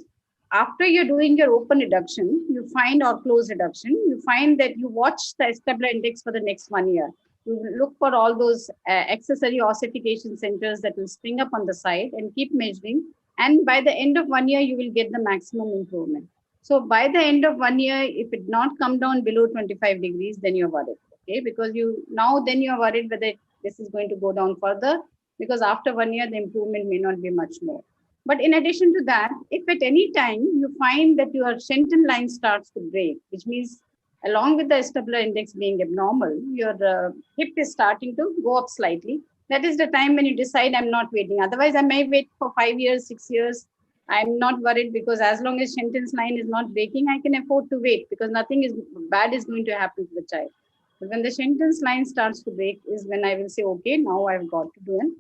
after you're doing your open reduction, you find, or close reduction, you find that you watch the acetabular index for the next 1 year. You look for all those accessory ossification centers that will spring up on the side and keep measuring. And by the end of 1 year, you will get the maximum improvement. So by the end of 1 year, if it not come down below 25 degrees, then you're worried. Okay, because then you're worried whether this is going to go down further, because after 1 year, the improvement may not be much more. But in addition to that, if at any time you find that your Shenton line starts to break, which means along with the acetabular index being abnormal, your hip is starting to go up slightly. That is the time when you decide I'm not waiting. Otherwise, I may wait for 5 years, 6 years. I'm not worried because as long as Shenton's line is not breaking, I can afford to wait because nothing is bad is going to happen to the child. But when the Shenton's line starts to break is when I will say, okay, now I've got to do an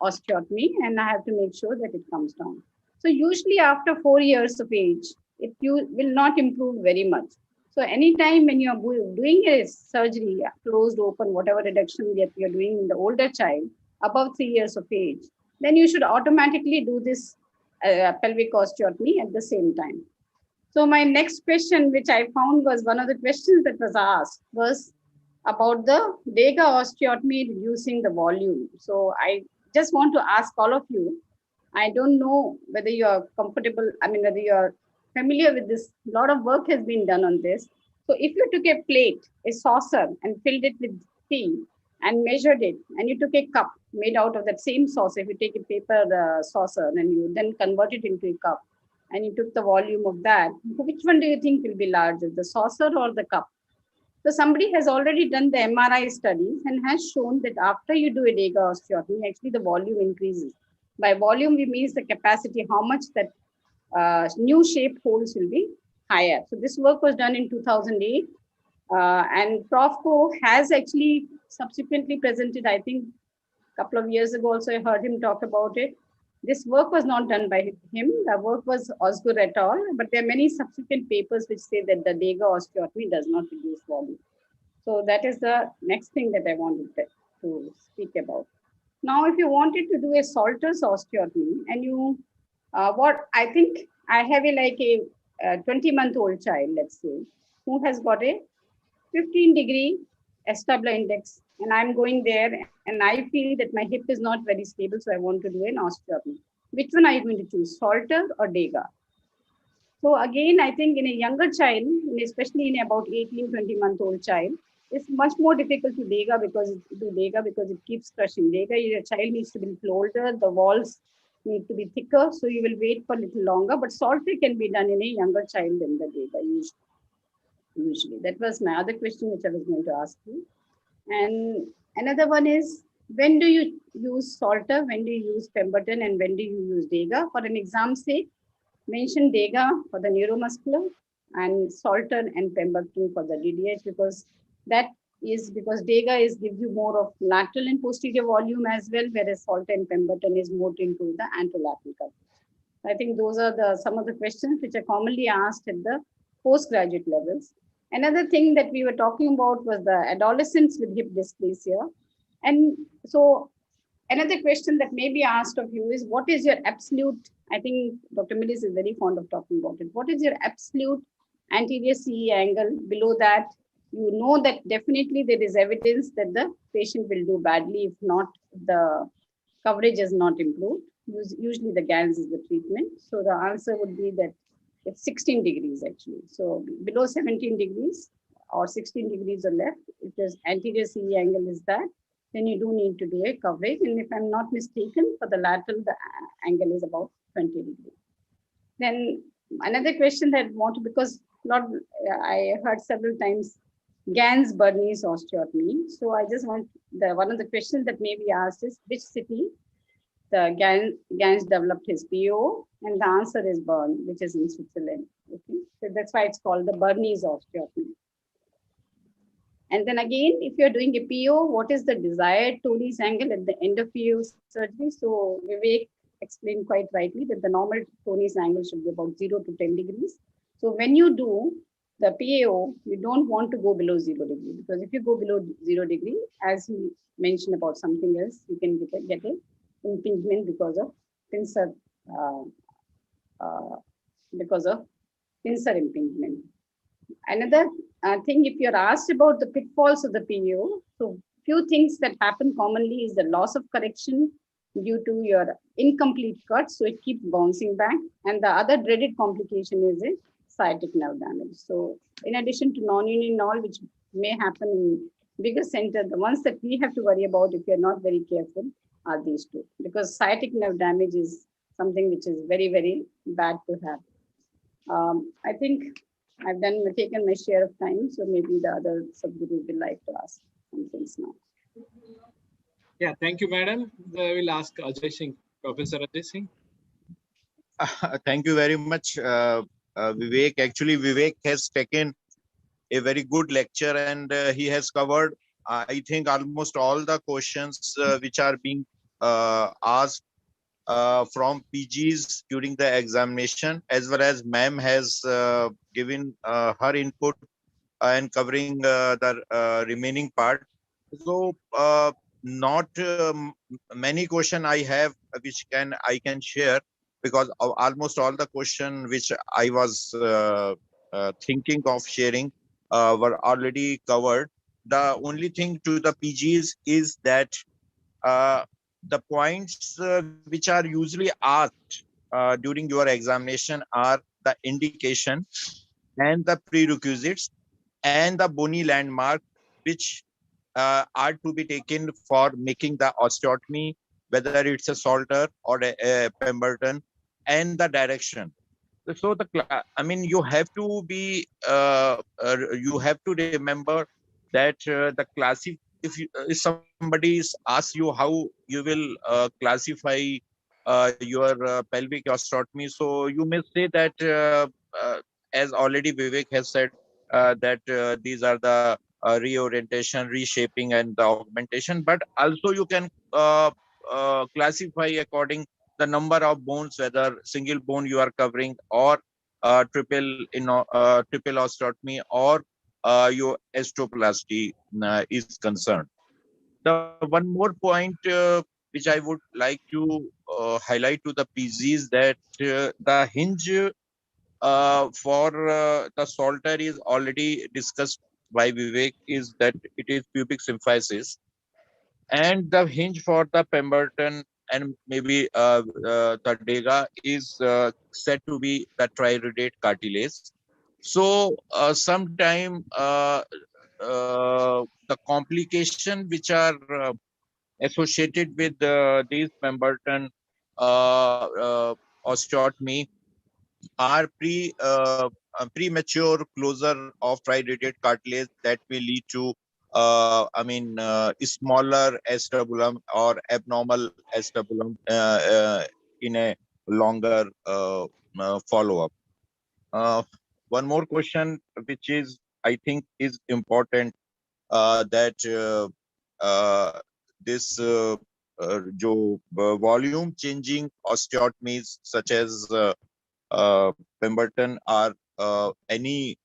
osteotomy and I have to make sure that it comes down. So usually after 4 years of age, you will not improve very much. So anytime when you are doing a surgery, closed, open, whatever reduction that you're doing in the older child, above 3 years of age, then you should automatically do this pelvic osteotomy at the same time. So my next question, which I found was one of the questions that was asked, was about the Dega osteotomy reducing the volume. So I just want to ask all of you, I don't know whether you are comfortable, whether you are familiar with this. A lot of work has been done on this. So if you took a plate, a saucer, and filled it with tea and measured it, and you took a cup made out of that same saucer, if you take a paper saucer and you then convert it into a cup, and you took the volume of that, which one do you think will be larger, the saucer or the cup? So somebody has already done the MRI studies and has shown that after you do a Dega osteotomy, actually the volume increases. By volume, we mean the capacity, how much that new shaped holes will be higher. So this work was done in 2008 and Prof. Ko has actually subsequently presented, I think a couple of years ago also I heard him talk about it. This work was not done by him. The work was Osgood et al. But there are many subsequent papers which say that the Dega osteotomy does not reduce volume. So that is the next thing that I wanted to speak about. Now, if you wanted to do a Salter's osteotomy and you, what I think I have a 20-month-old child, let's say, who has got a 15-degree acetabular index, and I'm going there and I feel that my hip is not very stable, so I want to do an osteotomy. Which one are you going to choose, Salter or Dega? So again, I think in a younger child, especially in about 18, 20-month-old child, it's much more difficult to Dega because it keeps crushing. Dega, your child needs to be little older, the walls need to be thicker, so you will wait for a little longer. But Salter can be done in a younger child than the Dega usually. That was my other question which I was going to ask you. And another one is, when do you use Salter, when do you use Pemberton, and when do you use Dega? For an exam sake, mention Dega for the neuromuscular and Salter and Pemberton for the DDH, because that is because Dega gives you more of lateral and posterior volume as well, whereas Salter and Pemberton is more into the anterolateral coverage. I think those are some of the questions which are commonly asked at the postgraduate levels. Another thing that we were talking about was the adolescents with hip dysplasia. And so another question that may be asked of you is, what is your absolute, I think Dr. Millis is very fond of talking about it. What is your absolute anterior CE angle? Below that, you know that definitely there is evidence that the patient will do badly if not the coverage is not improved. Usually the GANS is the treatment. So the answer would be that it's 16 degrees actually. So below 17 degrees or 16 degrees or left, if there's anterior CE angle is that, then you do need to do a coverage. And if I'm not mistaken, for the lateral, the angle is about 20 degrees. Then another question that I want to, because I heard several times Gans-Bernese osteotomy. So I just want, one of the questions that may be asked is, which city the Gans developed his PO? And the answer is Bern, which is in Switzerland. Okay, so that's why it's called the Bernese osteotomy. And then again, if you're doing a PO, what is the desired Tony's angle at the end of PO surgery? So Vivek explained quite rightly that the normal Tony's angle should be about 0 to 10 degrees. So when you do the PAO, you don't want to go below 0 degree, because if you go below 0 degree, as he mentioned about something else, you can get a impingement because of pincer impingement. Another thing, if you're asked about the pitfalls of the PAO, so few things that happen commonly is the loss of correction due to your incomplete cut, so it keeps bouncing back. And the other dreaded complication is a sciatic nerve damage. So in addition to non-union, which may happen in bigger center, the ones that we have to worry about if you're not very careful are these two, because sciatic nerve damage is something which is very, very bad to have. I think I've taken my share of time, so maybe the other subgroup will like to ask some things now. Yeah, thank you, madam. I will ask Ajay Singh, Professor Ajay Singh. Thank you very much, Vivek. Actually, Vivek has taken a very good lecture, and he has covered, I think, almost all the questions which are being asked from PGs during the examination, as well as ma'am has given her input and covering the remaining part. So not many question I have which I can share, because almost all the question which I was thinking of sharing were already covered. The only thing to the PGs is that the points which are usually asked during your examination are the indication and the prerequisites and the bony landmark, which are to be taken for making the osteotomy, whether it's a Salter or a Pemberton, and the direction. So I mean, you have to be, you have to remember that the classic. If somebody asks you how you will classify your pelvic osteotomy, so you may say that, as already Vivek has said, that these are the reorientation, reshaping, and the augmentation. But also you can classify according the number of bones, whether single bone you are covering, or triple osteotomy, or your osteoplasty is concerned. The one more point which I would like to highlight to the PGs, that the hinge for the Salter is already discussed by Vivek, is that it is pubic symphysis, and the hinge for the Pemberton and maybe the Dega is said to be the triradiate cartilage. So sometime the complication which are associated with these Pemberton osteotomy are premature closure of triradiate cartilage that may lead to smaller acetabulum or abnormal acetabulum in a longer follow-up. One more question, which is, I think, is important, that this volume changing osteotomies such as Pemberton are any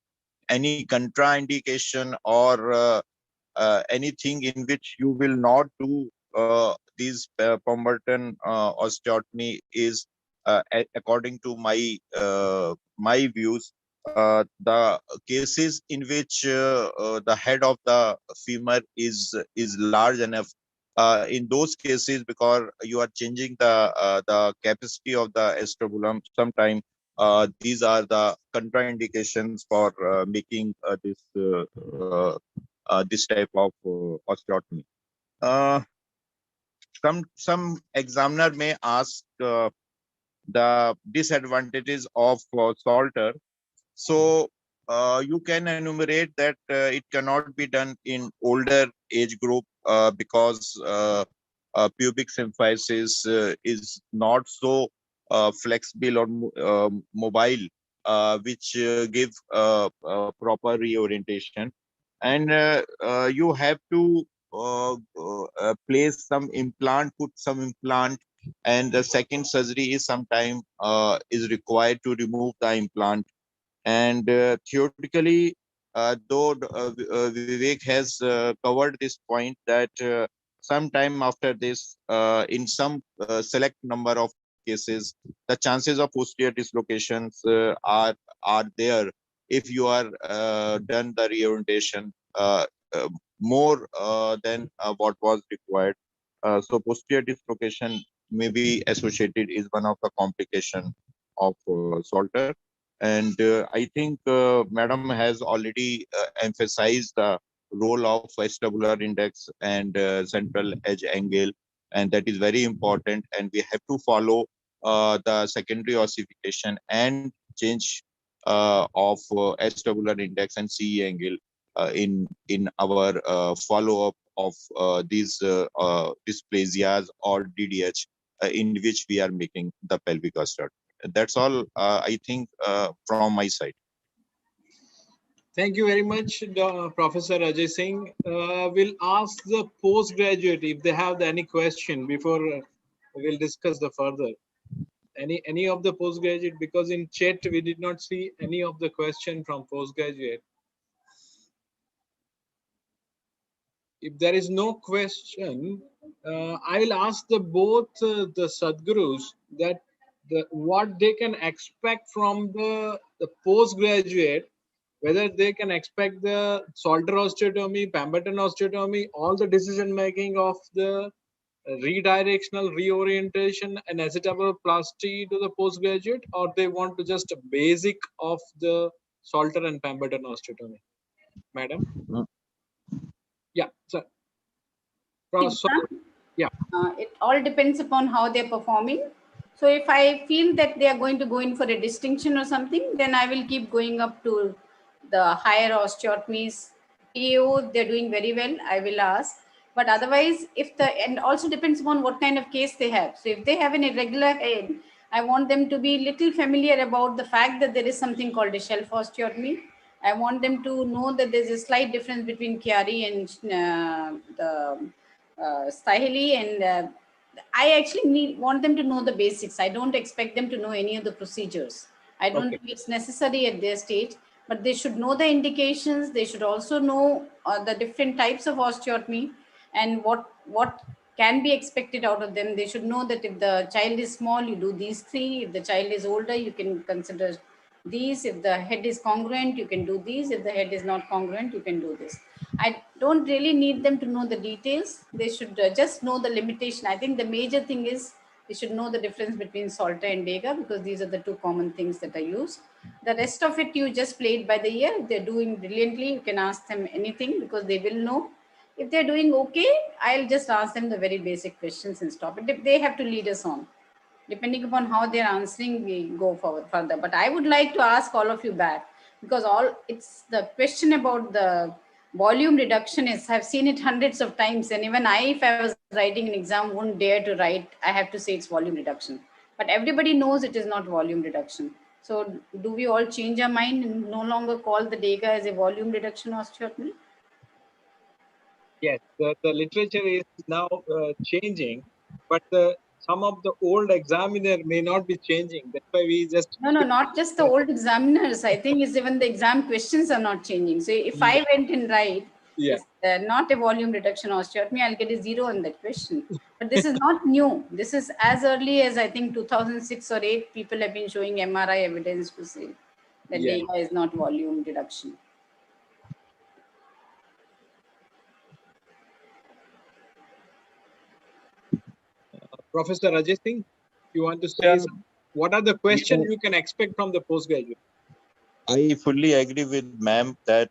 contraindication or anything in which you will not do these Pemberton osteotomy is, according to my views, the cases in which the head of the femur is large enough. In those cases, because you are changing the capacity of the acetabulum, sometime these are the contraindications for making this type of osteotomy. Some examiner may ask the disadvantages of Salter. So you can enumerate that it cannot be done in older age group because pubic symphysis is not so flexible or mobile, which give proper reorientation. And you have to place some implant, put some implant, and the second surgery is sometime is required to remove the implant. And theoretically, though Vivek has covered this point, that sometime after this, in some select number of cases, the chances of posterior dislocations are there if you are done the reorientation more than what was required. So posterior dislocation may be associated, is one of the complication of Salter. And I think Madam has already emphasized the role of vestibular index and central edge angle, and that is very important. And we have to follow the secondary ossification and change of S tabular index and CE angle in our follow-up of these dysplasias or DDH in which we are making the pelvic osteotomy. That's all, I think, from my side. Thank you very much, Professor Ajay Singh. We'll ask the postgraduate if they have any question before we'll discuss the further. Any of the postgraduate, because in chat we did not see any of the question from postgraduate. If there is no question, I will ask both the Sadgurus that what they can expect from the postgraduate, whether they can expect the Salter osteotomy, Pemberton osteotomy, all the decision making of the redirectional reorientation and acetabuloplasty to the postgraduate, or they want to just a basic of the Salter and Pemberton osteotomy. Madam? Yeah, sir. Yeah. It all depends upon how they're performing. So if I feel that they are going to go in for a distinction or something, then I will keep going up to the higher osteotomies. PAO, they're doing very well, I will ask. But otherwise, and also depends upon what kind of case they have. So if they have an irregular head, I want them to be little familiar about the fact that there is something called a shelf osteotomy. I want them to know that there's a slight difference between Chiari and the Stahili, and I actually want them to know the basics. I don't expect them to know any of the procedures. I don't think it's necessary at their stage, but they should know the indications. They should also know the different types of osteotomy and what can be expected out of them. They should know that if the child is small, you do these three. If the child is older, you can consider these. If the head is congruent, you can do these. If the head is not congruent, you can do this. I don't really need them to know the details. They should just know the limitation. I think the major thing is they should know the difference between Salter and Dega, because these are the two common things that are used. The rest of it you just played by the ear. If they're doing brilliantly, you can ask them anything because they will know. If they're doing okay, I'll just ask them the very basic questions and stop it. If they have to lead us on. Depending upon how they're answering, we go forward further. But I would like to ask all of you back, because it's the question about the volume reduction is, I've seen it hundreds of times, and even if I was writing an exam, wouldn't dare to write, I have to say it's volume reduction. But everybody knows it is not volume reduction. So do we all change our mind and no longer call the Dega as a volume reduction osteotomy? Yes, the literature is now changing, but some of the old examiner may not be changing. That's why we just... No, not just the old examiners. I think it's even the exam questions are not changing. So if I went and write, not a volume reduction osteotomy, I'll get a 0 on that question. But this is not new. This is as early as I think 2006 or 8, people have been showing MRI evidence to say that Dega is not volume reduction. Professor Ajay Singh, you want to say what are the questions you can expect from the postgraduate? I fully agree with ma'am that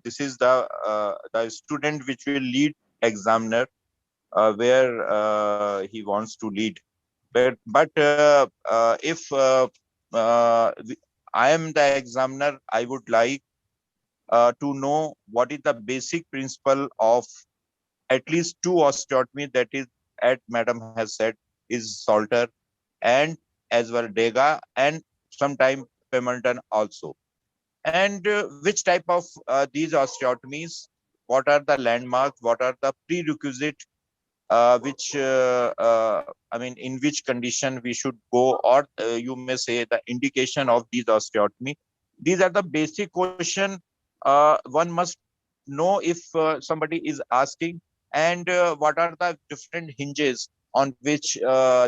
this is the student which will lead examiner where he wants to lead. But if I am the examiner, I would like to know what is the basic principle of at least 2 osteotomy, that is, as madam has said, is Salter and as well Dega, and sometime Pemberton also. And which type of these osteotomies, what are the landmarks, what are the prerequisite, which I mean, in which condition we should go, or you may say the indication of these osteotomy. These are the basic question one must know if somebody is asking, and what are the different hinges on which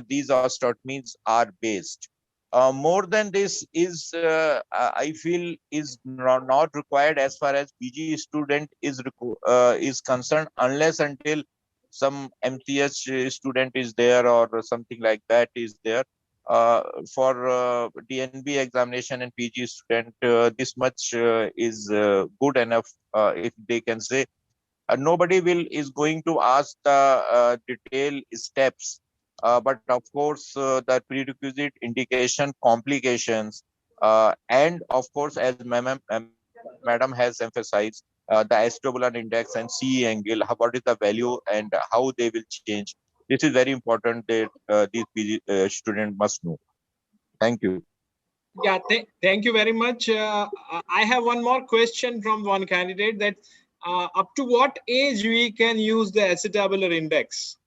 these osteotomies are based. More than this is, I feel, is not required as far as PG student is concerned, unless until some MTH student is there or something like that is there. For DNB examination and PG student, this much is good enough, if they can say. Nobody is going to ask the detailed steps, but of course the prerequisite indication, complications, And of course, as madam has emphasized, the SWR index and CE angle, what is the value and how they will change. This is very important that these students must know. Thank you. Yeah, thank you very much. I have one more question from one candidate, that up to what age we can use the acetabular index?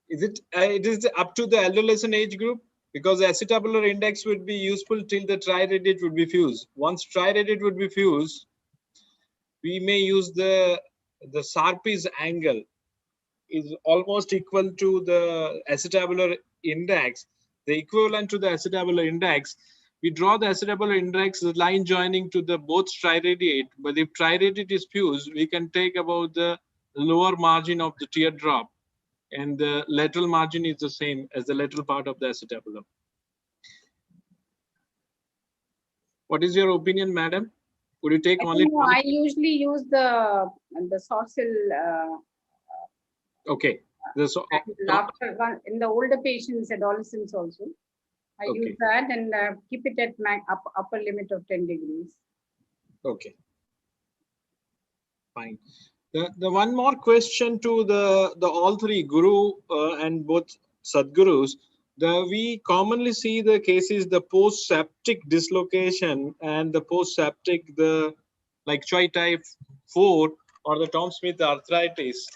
Is it up to the adolescent age group? Because the acetabular index would be useful till the tri-radiate would be fused. Once tri-radiate would be fused, we may use the Sharp's angle is almost equal to the acetabular index. The equivalent to the acetabular index, we draw the acetabular index, the line joining to the both triradiate. But if triradiate is fused, we can take about the lower margin of the teardrop, and the lateral margin is the same as the lateral part of the acetabulum. What is your opinion, madam? Would you take only? I usually use the Sorcil. Okay. After in the older patients, adolescents also, I use that and keep it at my upper limit of 10 degrees. Okay. Fine. The one more question to the all three Guru and both Sadgurus. We commonly see the cases, the post-septic dislocation and the post-septic, like Choi type 4 or the Tom Smith arthritis.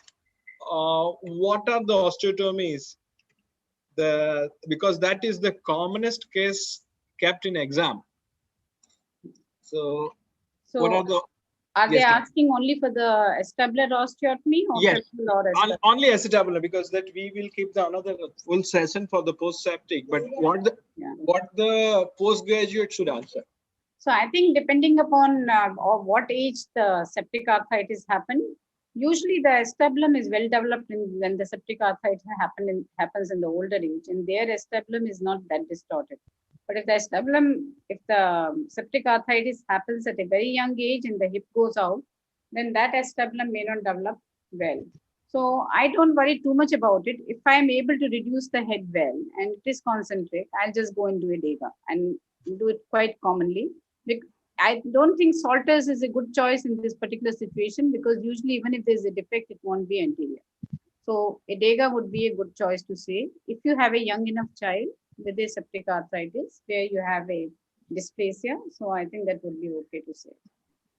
What are the osteotomies? Because that is the commonest case kept in exam. So what are the? Are they asking only for the acetabular osteotomy or yes, or only acetabular, because that we will keep the another full session for the post-septic. But what the postgraduate should answer? So I think depending upon what age the septic arthritis happened, usually the acetabulum is well developed when the septic arthritis happens in the older age, and their acetabulum is not that distorted. But if the septic arthritis happens at a very young age and the hip goes out, then that acetabulum may not develop well. So I don't worry too much about it. If I am able to reduce the head well and it is concentric, I'll just go and do a Dega and do it quite commonly. I don't think Salters is a good choice in this particular situation, because usually even if there's a defect, it won't be anterior. So a Dega would be a good choice to say. If you have a young enough child with a septic arthritis where you have a dysplasia, so I think that would be okay to say.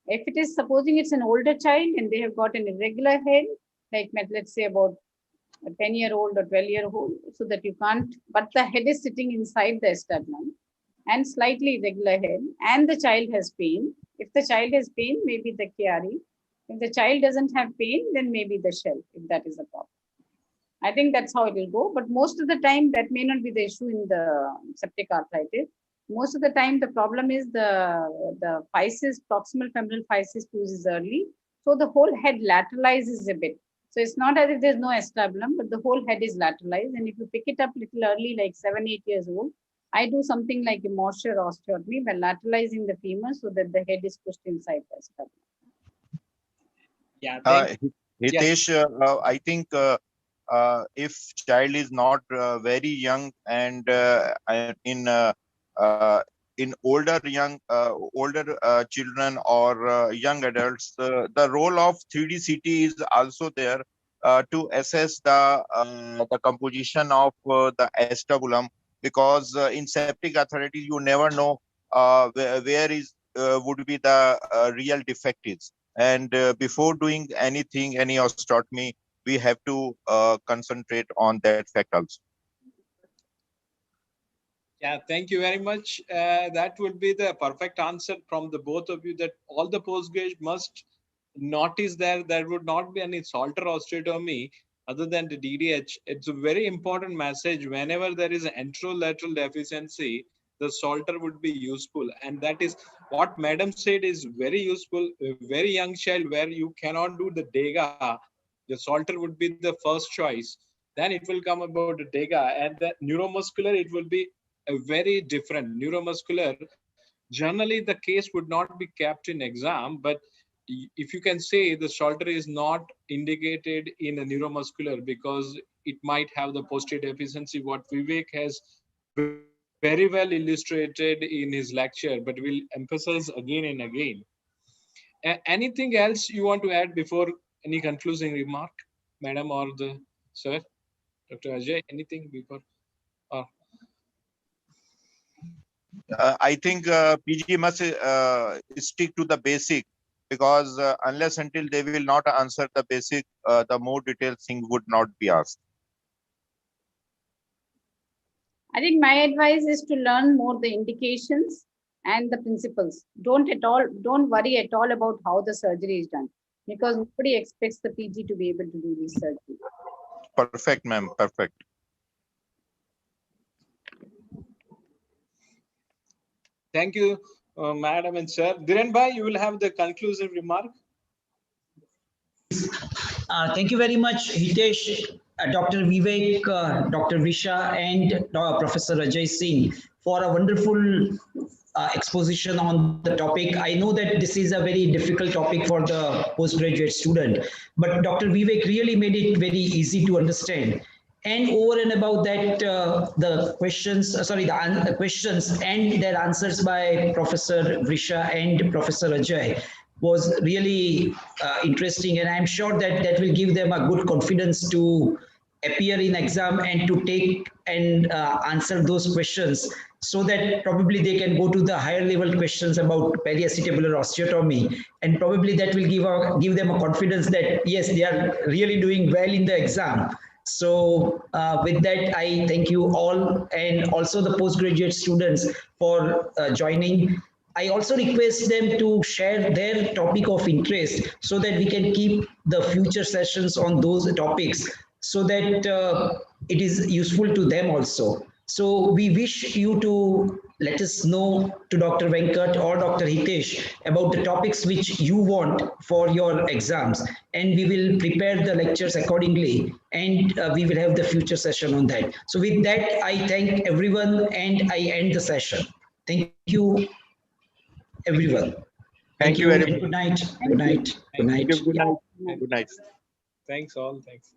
If it is, supposing it's an older child and they have got an irregular head, like let's say about a 10-year-old or 12-year-old, so that you can't, but the head is sitting inside the acetabulum and slightly irregular head, and the child has pain. If the child has pain, maybe the Chiari. If the child doesn't have pain, then maybe the shell, if that is the problem. I think that's how it will go. But most of the time, that may not be the issue in the septic arthritis. Most of the time, the problem is the physis, proximal femoral physis fuses early. So the whole head lateralizes a bit. So it's not as if there's no acetabulum, but the whole head is lateralized. And if you pick it up a little early, like 7-8 years old, I do something like a Morsher osteotomy by lateralizing the femur so that the head is pushed inside the acetabulum. Yeah. Hitesh, I think if child is not very young and in older children or young adults, the role of 3D CT is also there to assess the composition of the acetabulum, because in septic arthritis you never know where would be the real defect is. And before doing anything, any osteotomy, we have to concentrate on that fact also. Yeah, thank you very much. That would be the perfect answer from the both of you, that all the postgraduates must notice that there would not be any Salter osteotomy other than the DDH. It's a very important message. Whenever there is an anterolateral deficiency, the Salter would be useful. And that is what Madam said is very useful. A very young child where you cannot do the Dega, the Salter would be the first choice. Then it will come about the Dega, and the neuromuscular, it will be a very different. Neuromuscular, generally the case would not be kept in exam, but if you can say the Salter is not indicated in a neuromuscular because it might have the posterior deficiency, what Vivek has very well illustrated in his lecture, but we'll emphasize again and again. Anything else you want to add before any concluding remark, madam or the sir? Dr. Ajay, anything before? I think PG must stick to the basic, because unless until they will not answer the basic, the more detailed thing would not be asked. I think my advice is to learn more the indications and the principles. Don't worry at all about how the surgery is done, because nobody expects the PG to be able to do this surgery. Perfect, ma'am. Perfect. Thank you, madam and sir. Dhiren bhai, you will have the conclusive remark. Thank you very much, Hitesh, Dr. Vivek, Dr. Visha, and Professor Ajay Singh for a wonderful exposition on the topic. I know that this is a very difficult topic for the postgraduate student, but Dr. Vivek really made it very easy to understand. And over and above that, the questions and their answers by Professor Visha and Professor Ajay was really interesting. And I'm sure that that will give them a good confidence to appear in exam and to take and answer those questions, so that probably they can go to the higher level questions about periacetabular osteotomy, and probably that will give them a confidence that yes, they are really doing well in the exam. So with that, I thank you all, and also the postgraduate students for joining. I also request them to share their topic of interest so that we can keep the future sessions on those topics, so that it is useful to them also. So we wish you to let us know to Dr. Venkat or Dr. Hitesh about the topics which you want for your exams, and we will prepare the lectures accordingly, and we will have the future session on that. So with that, I thank everyone and I end the session. Thank you, everyone. Thank you very and much. good night. Good night. Good night. Good night. Good night. Thanks all. Thanks.